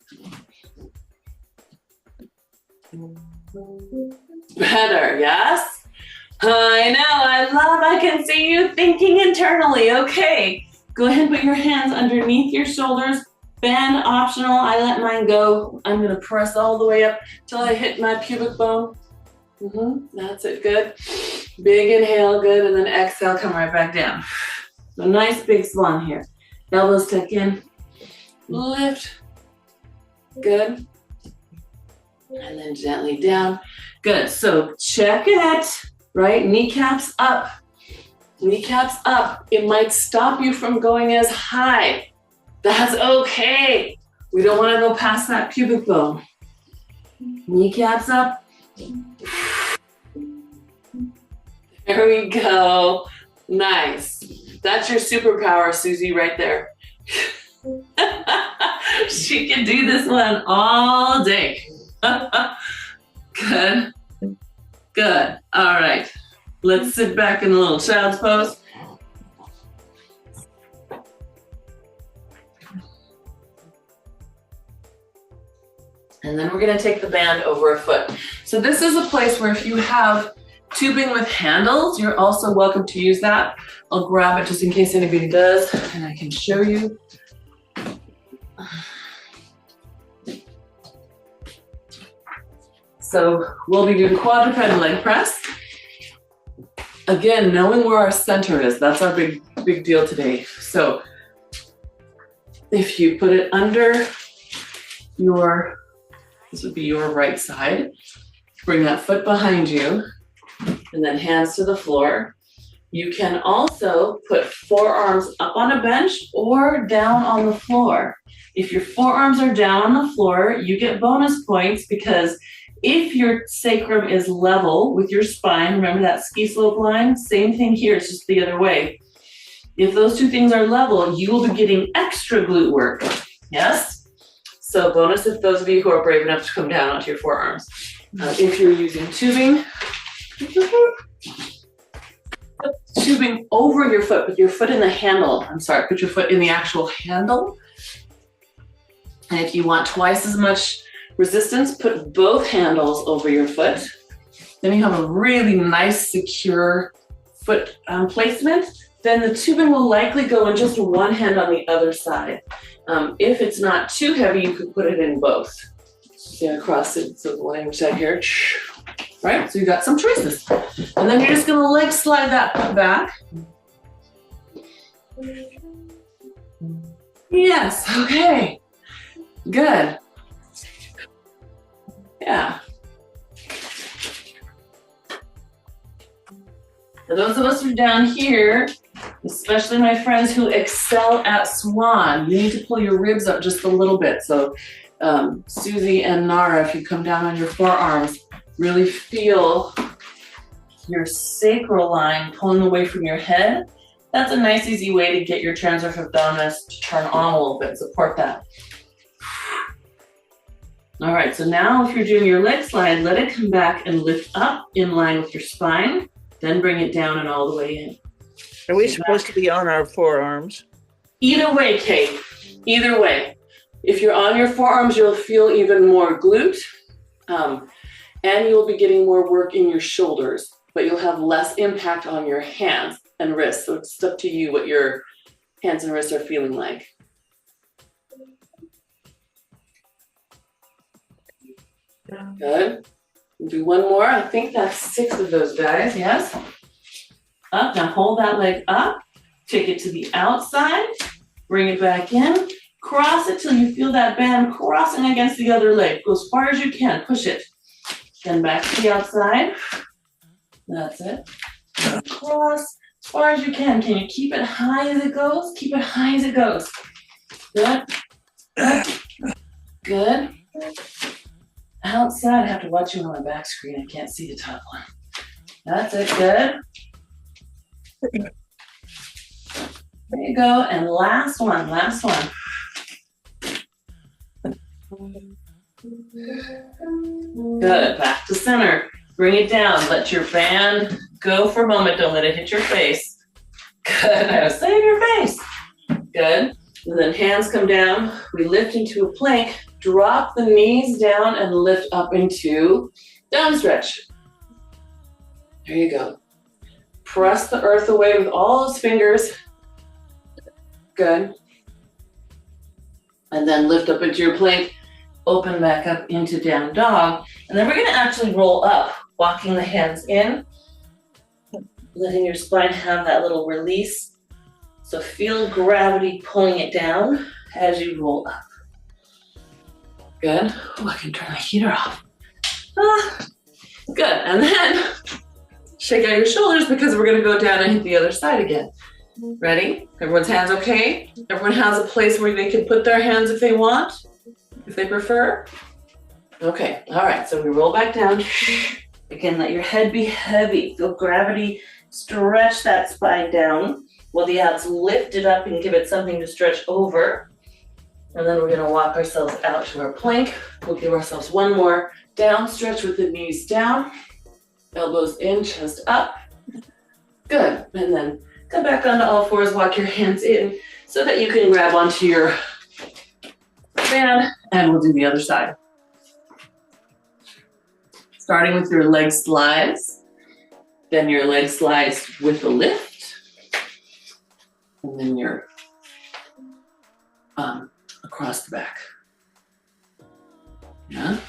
Better, yes? I know, I can see you thinking internally. Okay, go ahead and put your hands underneath your shoulders. Bend optional, I let mine go. I'm gonna press all the way up till I hit my pubic bone. That's it, good. Big inhale, good, and then exhale, come right back down. A nice big swan here. Elbows tuck in, lift, good. And then gently down, good. So check it, right? Kneecaps up, kneecaps up. It might stop you from going as high. That's okay. We don't want to go past that pubic bone. Kneecaps up. There we go. Nice. That's your superpower, Susie, right there. She can do this one all day. Good. Good. All right. Let's sit back in a little child's pose. And then we're going to take the band over a foot. So this is a place where if you have tubing with handles, you're also welcome to use that. I'll grab it just in case anybody does, and I can show you. So we'll be doing quadruped leg press. Again, knowing where our center is, that's our big deal today. So if you put it under your, this would be your right side, bring that foot behind you, and then hands to the floor. You can also put forearms up on a bench or down on the floor. If your forearms are down on the floor, you get bonus points because if your sacrum is level with your spine, remember that ski slope line? Same thing here, it's just the other way. If those two things are level, you will be getting extra glute work, yes? So bonus if those of you who are brave enough to come down onto your forearms. If you're using tubing, put tubing over your foot, put your foot in the handle. I'm sorry, put your foot in the actual handle. And if you want twice as much resistance, put both handles over your foot. Then you have a really nice, secure foot placement. Then the tubing will likely go in just one hand on the other side. If it's not too heavy, you could put it in both. Yeah, across it, so the one side here. Right, so you got some choices. And then you're just gonna leg slide that back. Yes, okay, good. Yeah. For those of us who are down here, especially my friends who excel at swan, you need to pull your ribs up just a little bit. So Susie and Nara, if you come down on your forearms, really feel your sacral line pulling away from your head. That's a nice, easy way to get your transverse abdominis to turn on a little bit. Support that. All right, so now if you're doing your leg slide, let it come back and lift up in line with your spine, then bring it down and all the way in. Are we supposed to be on our forearms? Either way, Kate, either way. If you're on your forearms, you'll feel even more glute, and you'll be getting more work in your shoulders, but you'll have less impact on your hands and wrists. So it's up to you what your hands and wrists are feeling like. Good. We'll do one more. I think that's 6 of those guys, yes? Up, now hold that leg up, take it to the outside, bring it back in, cross it till you feel that band crossing against the other leg. Go as far as you can, push it. Then back to the outside. That's it. Cross as far as you can. Can you keep it high as it goes? Keep it high as it goes. Good. Good. Outside, I have to watch you on my back screen. I can't see the top one. That's it, good. There you go, and last one. Good, back to center. Bring it down, let your band go for a moment, don't let it hit your face. Good, now stay in your face. Good, and then hands come down. We lift into a plank, drop the knees down and lift up into down stretch. There you go. Press the earth away with all those fingers. Good. And then lift up into your plank, open back up into down dog. And then we're gonna actually roll up, walking the hands in, letting your spine have that little release. So feel gravity pulling it down as you roll up. Good. Oh, I can turn the heater off. Good, and then shake out your shoulders because we're gonna go down and hit the other side again. Ready? Everyone's hands okay? Everyone has a place where they can put their hands if they want, if they prefer. Okay, all right, so we roll back down. Again, let your head be heavy. Feel gravity stretch that spine down while the abs lift it up and give it something to stretch over. And then we're gonna walk ourselves out to our plank. We'll give ourselves one more down stretch with the knees down, elbows in, chest up. Good, and then come back onto all fours, walk your hands in so that you can grab onto your band, and we'll do the other side. Starting with your leg slides, then your leg slides with the lift, and then your across the back. Yeah.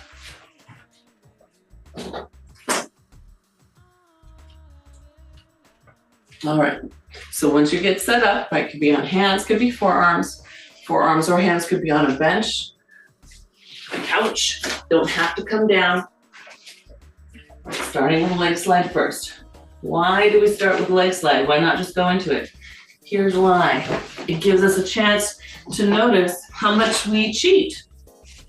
All right, so once you get set up, right, could be on hands, could be forearms or hands could be on a bench, a couch, don't have to come down. Starting with the leg slide first. Why do we start with the leg slide? Why not just go into it? Here's why. It gives us a chance to notice how much we cheat.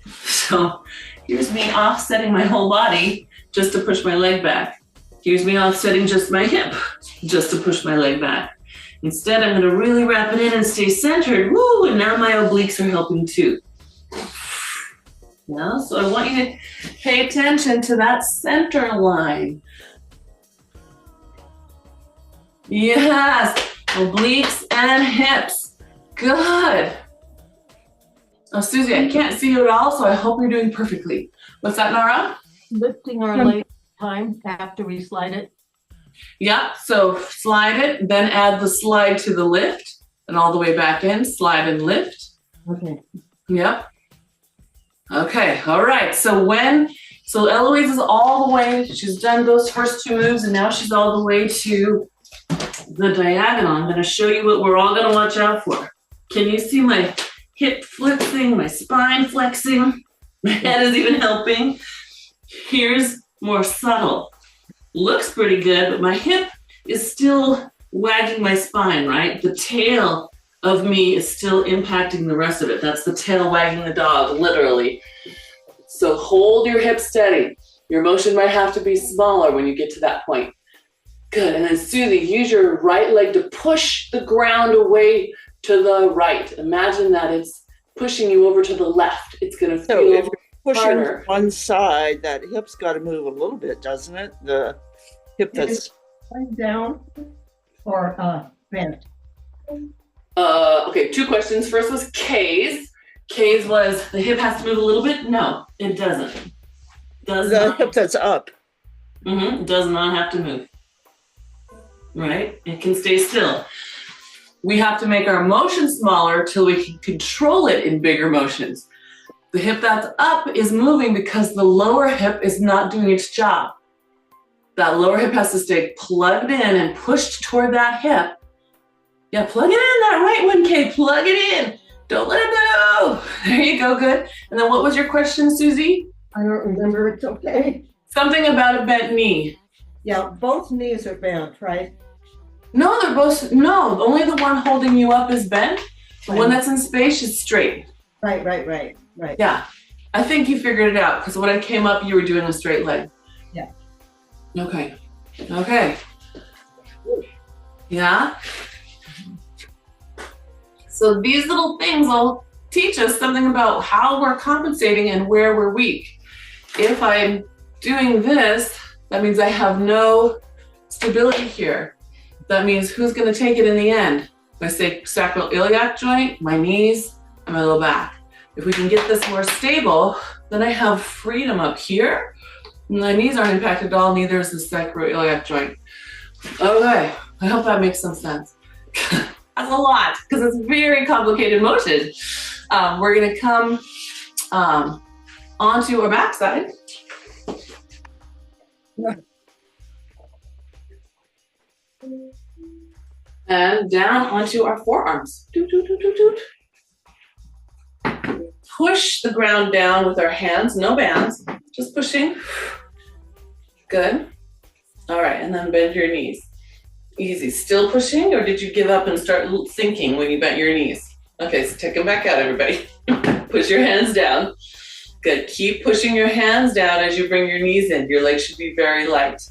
So here's me offsetting my whole body just to push my leg back. Here's me offsetting just my hip just to push my leg back. Instead, I'm gonna really wrap it in and stay centered. Woo, and now my obliques are helping too. Yeah, so I want you to pay attention to that center line. Yes, obliques and hips. Good. Oh, Susie, I can't see you at all, so I hope you're doing perfectly. What's that, Nara? Lifting our leg time after we slide it. Yeah, so slide it, then add the slide to the lift, and all the way back in, slide and lift. Okay. Yep. Okay, all right, so Eloise is all the way, she's done those first two moves, and now she's all the way to the diagonal. I'm gonna show you what we're all gonna watch out for. Can you see my hip flexing, my spine flexing? My head is even helping. Here's more subtle. Looks pretty good, but my hip is still wagging my spine, right? The tail of me is still impacting the rest of it. That's the tail wagging the dog, literally. So hold your hips steady. Your motion might have to be smaller when you get to that point. Good, and then Susie, use your right leg to push the ground away to the right. Imagine that it's pushing you over to the left. It's gonna feel So if you're pushing harder. one side, that hip's got to move a little bit, doesn't it? The hip that's Down or bent? Okay, two questions. First was Kay's. Kay's was, the hip has to move a little bit? No, it doesn't. the hip that's up. Does not have to move. Right? It can stay still. We have to make our motion smaller till we can control it in bigger motions. The hip that's up is moving because the lower hip is not doing its job. That lower hip has to stay plugged in and pushed toward that hip. Yeah, plug it in, that right one, Kay, plug it in. Don't let it move. There you go, good. And then what was your question, Susie? I don't remember, it's okay. Something about a bent knee. Yeah, both knees are bent, right? No, they're both, no, only the one holding you up is bent. The one that's in space is straight. Right. Yeah, I think you figured it out because when I came up, you were doing a straight leg. Yeah. Okay. Yeah. So these little things will teach us something about how we're compensating and where we're weak. If I'm doing this, that means I have no stability here. That means who's gonna take it in the end? I say sacroiliac joint, my knees, and my low back. If we can get this more stable, then I have freedom up here. My knees aren't impacted at all, neither is the sacroiliac joint. Okay, I hope that makes some sense. That's a lot, because it's very complicated motion. We're gonna come onto our backside. And down onto our forearms. Doot, doot, doot, doot, doot. Push the ground down with our hands, no bands, just pushing. Good. All right, and then bend your knees. Easy. Still pushing, or did you give up and start sinking when you bent your knees? Okay, so take them back out, everybody. Push your hands down. Good. Keep pushing your hands down as you bring your knees in. Your legs should be very light.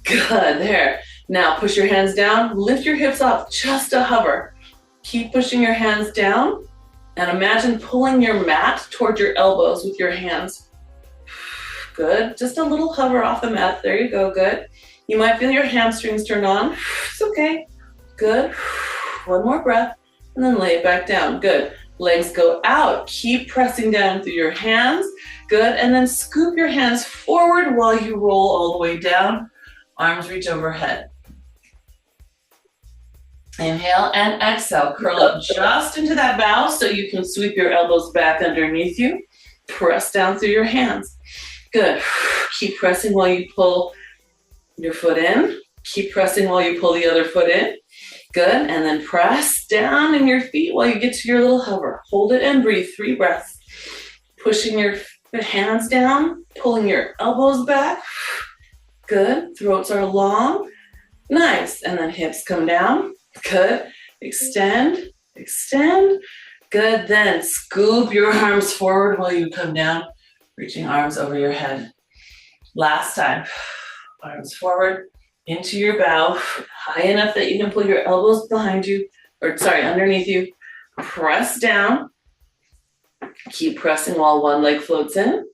Good. There. Now push your hands down. Lift your hips up just to hover. Keep pushing your hands down. And imagine pulling your mat toward your elbows with your hands. Good. Just a little hover off the mat. There you go. Good. You might feel your hamstrings turn on. It's okay. Good. One more breath. And then lay it back down. Good. Legs go out. Keep pressing down through your hands. Good. And then scoop your hands forward while you roll all the way down. Arms reach overhead. Inhale and exhale. Curl up just into that bow so you can sweep your elbows back underneath you. Press down through your hands. Good. Keep pressing while you pull your foot in. Keep pressing while you pull the other foot in. Good. And then press down in your feet while you get to your little hover. Hold it and breathe. 3 breaths. Pushing your hands down, pulling your elbows back. Good. Throats are long. Nice. And then hips come down. Good. Extend, extend. Good. Then scoop your arms forward while you come down, reaching arms over your head. Last time. Arms forward into your bow, high enough that you can pull your elbows behind you, or sorry, underneath you. Press down. Keep pressing while one leg floats in.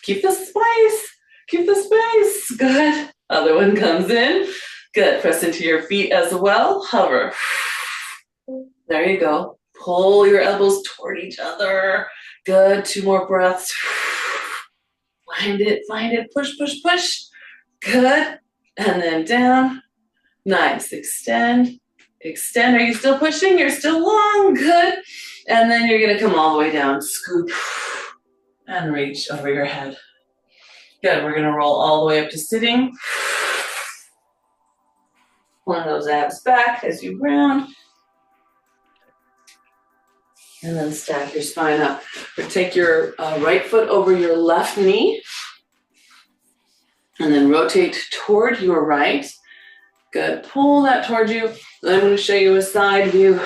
Keep the space. Keep the space. Good. Other one comes in. Good. Press into your feet as well. Hover. There you go. Pull your elbows toward each other. Good. 2 more breaths. Find it. Find it. Push, push, push. Good. And then down. Nice. Extend. Extend. Are you still pushing? You're still long. Good. And then you're going to come all the way down. Scoop. And reach over your head. Good. We're going to roll all the way up to sitting. Pulling those abs back as you round. And then stack your spine up. Or take your right foot over your left knee. And then rotate toward your right. Good. Pull that toward you. Then I'm going to show you a side view.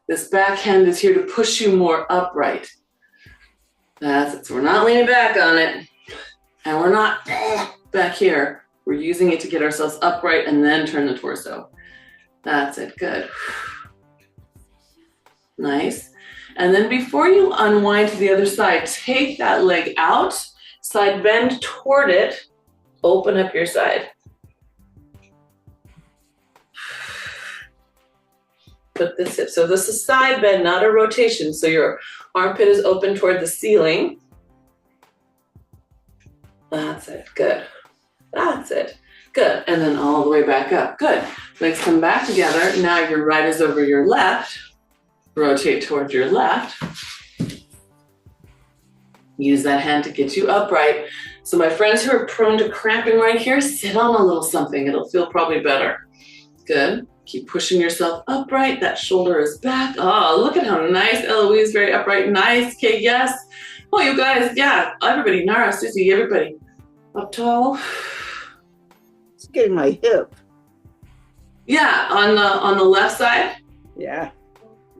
This back hand is here to push you more upright. That's it. So we're not leaning back on it. And we're not back here. We're using it to get ourselves upright and then turn the torso. That's it. Good. Nice. And then before you unwind to the other side, take that leg out, side bend toward it, open up your side. Put this hip. So this is side bend, not a rotation. So your armpit is open toward the ceiling. That's it. Good. That's it. Good. And then all the way back up. Good. Legs come back together. Now your right is over your left. Rotate towards your left. Use that hand to get you upright. So my friends who are prone to cramping right here, sit on a little something. It'll feel probably better. Good. Keep pushing yourself upright. That shoulder is back. Oh, look at how nice. Eloise, very upright. Nice. Okay, yes. Oh, you guys, yeah. Everybody, Nara, Susie, everybody. Up tall. It's getting my hip. Yeah, on the left side. Yeah.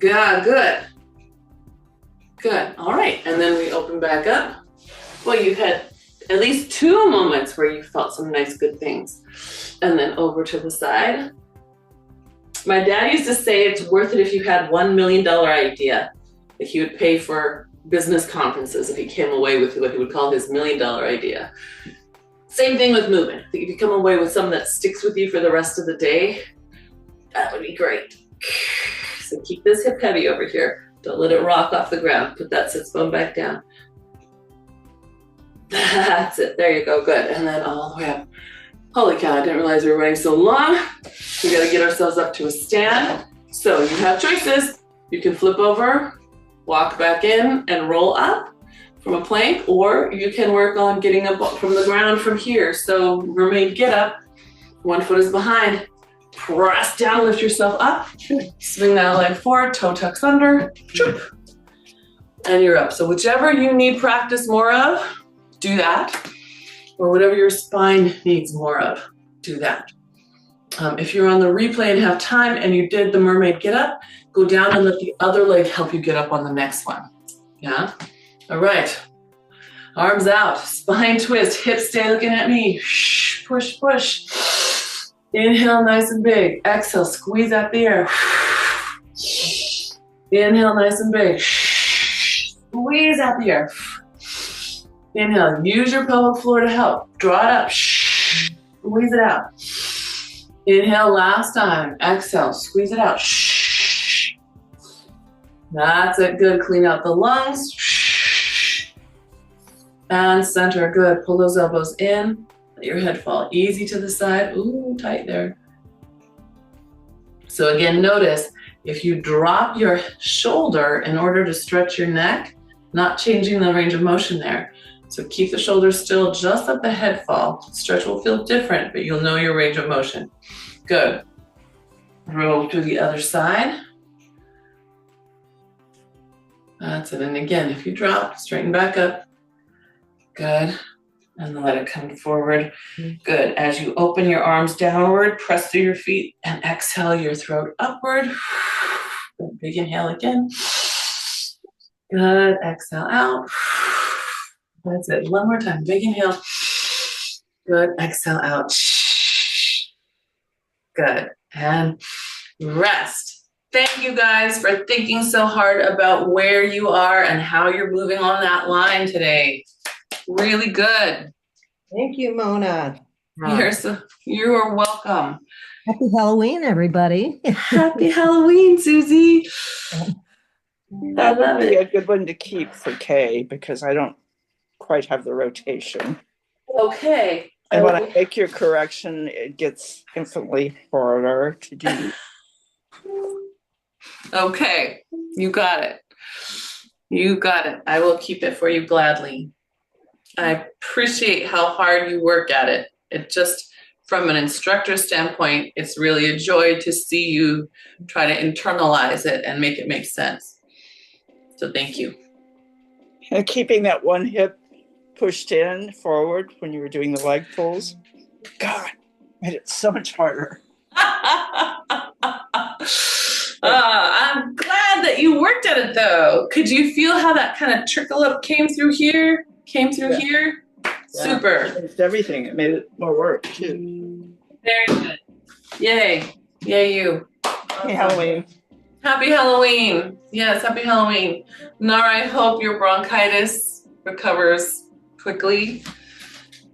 Yeah, good. Good. All right. And then we open back up. Well, you had at least 2 moments where you felt some nice, good things. And then over to the side. My dad used to say it's worth it if you had $1 million idea. that he would pay for business conferences if he came away with what he would call his $1 million idea. Same thing with movement. If you come away with something that sticks with you for the rest of the day, that would be great. So keep this hip heavy over here. Don't let it rock off the ground. Put that sits bone back down. That's it. There you go. Good. And then all the way up. Holy cow, I didn't realize we were running so long. We got to get ourselves up to a stand. So you have choices. You can flip over, walk back in, and roll up from a plank, or you can work on getting up from the ground from here. So mermaid get up, one foot is behind, press down, lift yourself up, swing that leg forward, toe tucks under, and you're up. So whichever you need practice more of, do that. Or whatever your spine needs more of, do that. If you're on the replay and have time and you did the mermaid get up, go down and let the other leg help you get up on the next one. Yeah? All right. Arms out, spine twist, hips stay looking at me. Push, push. Inhale, nice and big. Exhale, squeeze out the air. Inhale, nice and big. Squeeze out the air. Inhale, use your pelvic floor to help. Draw it up, squeeze it out. Inhale, last time. Exhale, squeeze it out. That's it, good. Clean out the lungs. And center, good. Pull those elbows in. Let your head fall easy to the side. Ooh, tight there. So again, notice if you drop your shoulder in order to stretch your neck, not changing the range of motion there. So keep the shoulders still, just let the head fall. Stretch will feel different, but you'll know your range of motion. Good. Roll to the other side. That's it. And again, if you drop, straighten back up. Good. And let it come forward. Good. As you open your arms downward, press through your feet and exhale your throat upward. Good. Big inhale again. Good. Exhale out. That's it. One more time. Big inhale. Good. Exhale out. Good. And rest. Thank you guys for thinking so hard about where you are and how you're moving on that line today. Really good. Thank you, Mona. You are welcome. Happy Halloween, everybody. Happy Halloween, Susie. I love That would be it. a good one to keep for Kay because I don't quite have the rotation. Okay. And when I make your correction, it gets infinitely harder to do. Okay. You got it. You got it. I will keep it for you gladly. I appreciate how hard you work at it. It just, from an instructor standpoint, it's really a joy to see you try to internalize it and make it make sense. So thank you. And keeping that one hip pushed in forward when you were doing the leg pulls. God, made it so much harder. I'm glad that you worked at it though. Could you feel how that kind of trickle up came through here? Yeah. Here? Yeah. Super. It's everything. It made it more work too. Very good. Yay. Yay you. Happy Halloween. Happy Halloween. Yes, happy Halloween. Nara, I hope your bronchitis recovers quickly.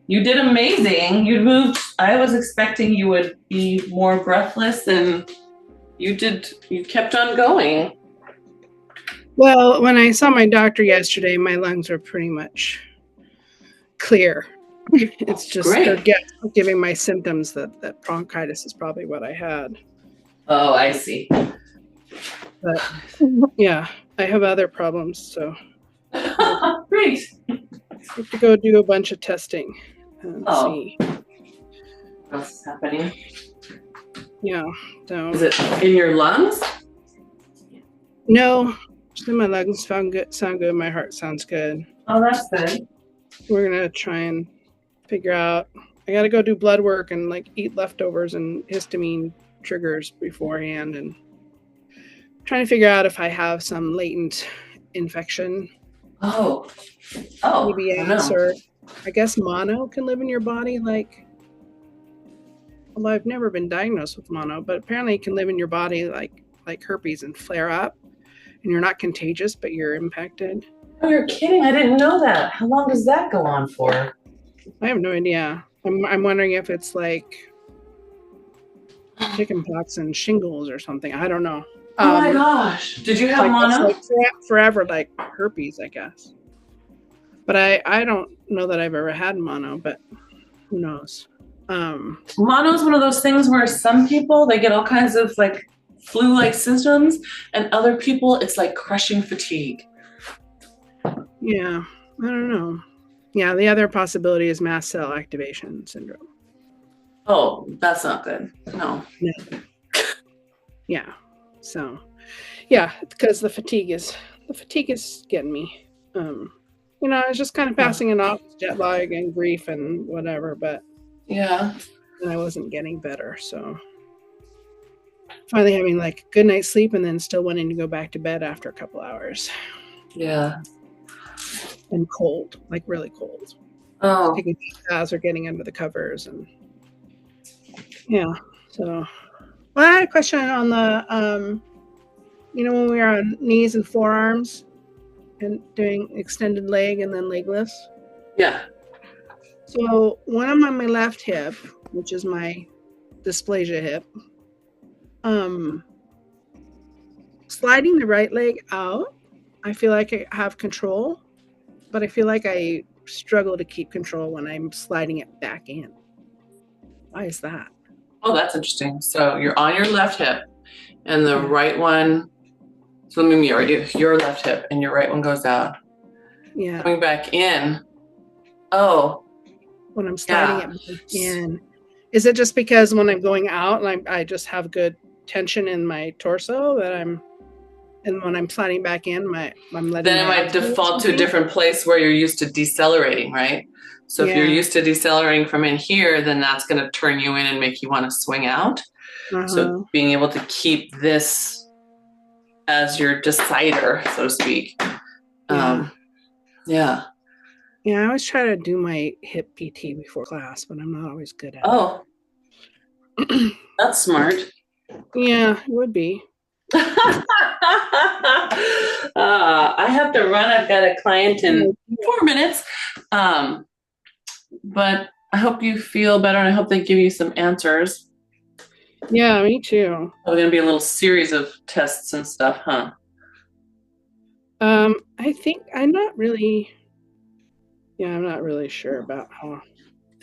You did amazing. You moved. I was expecting you would be more breathless, and you kept on going. Well, when I saw my doctor yesterday, my lungs were pretty much clear. It's just they're giving my symptoms that bronchitis is probably what I had. Oh, I see. But yeah, I have other problems, so Great. I have to go do a bunch of testing and see. What's happening? Yeah. So Is it in your lungs? no, just in my lungs sound good. My heart sounds good. Oh, that's good. We're gonna try and figure out. I gotta go do blood work and like eat leftovers and histamine triggers beforehand, and trying to figure out if I have some latent infection. Oh, EBS, or I guess mono can live in your body. Like, although I've never been diagnosed with mono, but apparently it can live in your body like herpes and flare up. and you're not contagious, but you're impacted. Oh, you're kidding. I didn't know that. How long does that go on for? I have no idea. I'm wondering if it's like chickenpox and shingles or something. I don't know. Oh my gosh. Did you have mono? Like forever, like herpes, I guess. But I don't know that I've ever had mono, but who knows? Mono is one of those things where some people, they get all kinds of like flu-like symptoms, and other people, it's like crushing fatigue. Yeah, I don't know. Yeah, the other possibility is mast cell activation syndrome. Oh, that's not good. No. Yeah. So, yeah, because the fatigue is getting me. You know, I was just kind of passing it off, jet lag and grief and whatever, but Yeah. I wasn't getting better. So finally having like good night's sleep and then still wanting to go back to bed after a couple hours. Yeah. And cold, like really cold. Oh. Taking baths or getting under the covers and yeah. So, well, I had a question on the you know, when we were on knees and forearms and doing extended leg and then leg lifts. Yeah. So when I'm on my left hip, which is my dysplasia hip, sliding the right leg out, I feel like I have control, but I feel like I struggle to keep control when I'm sliding it back in. Why is that? Oh, that's interesting. So you're on your left hip and the right one, so let me mirror you. Your left hip and your right one goes out. Yeah. Coming back in. Oh. When I'm sliding it back in. Is it just because when I'm going out and I just have good tension in my torso that and when I'm sliding back in, I'm letting Then it might default to a different place where you're used to decelerating, right? So if you're used to decelerating from in here, then that's going to turn you in and make you want to swing out. So being able to keep this as your decider, so to speak. Yeah. Yeah, I always try to do my hip PT before class, but I'm not always good at it. Oh, that's smart. Yeah, it would be. I have to run. I've got a client in 4 minutes. But I hope you feel better, and I hope they give you some answers. Yeah, me too. There's going to be a little series of tests and stuff, huh? I think I'm not really sure about how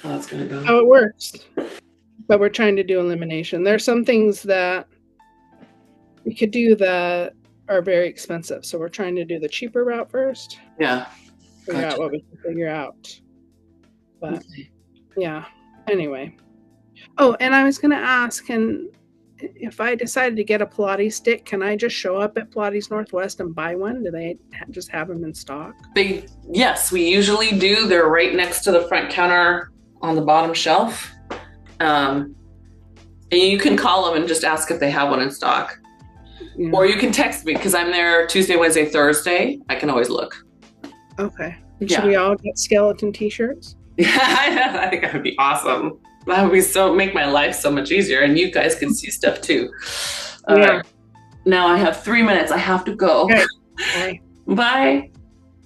that's going to go. How it works. But we're trying to do elimination. There's some things that we could do that are very expensive. So we're trying to do the cheaper route first. Yeah. Figure out what we can figure out. But yeah, anyway. Oh, and I was going to ask, if I decided to get a Pilates stick, can I just show up at Pilates Northwest and buy one? Do they just have them in stock? Yes, we usually do. They're right next to the front counter on the bottom shelf. And you can call them and just ask if they have one in stock. Yeah. Or you can text me because I'm there Tuesday, Wednesday, Thursday. I can always look. Okay. Should we all get skeleton t-shirts? Yeah, I think that would be awesome. That would be make my life so much easier, and you guys can see stuff too. All right. Now I have 3 minutes. I have to go. Okay. Bye. Bye.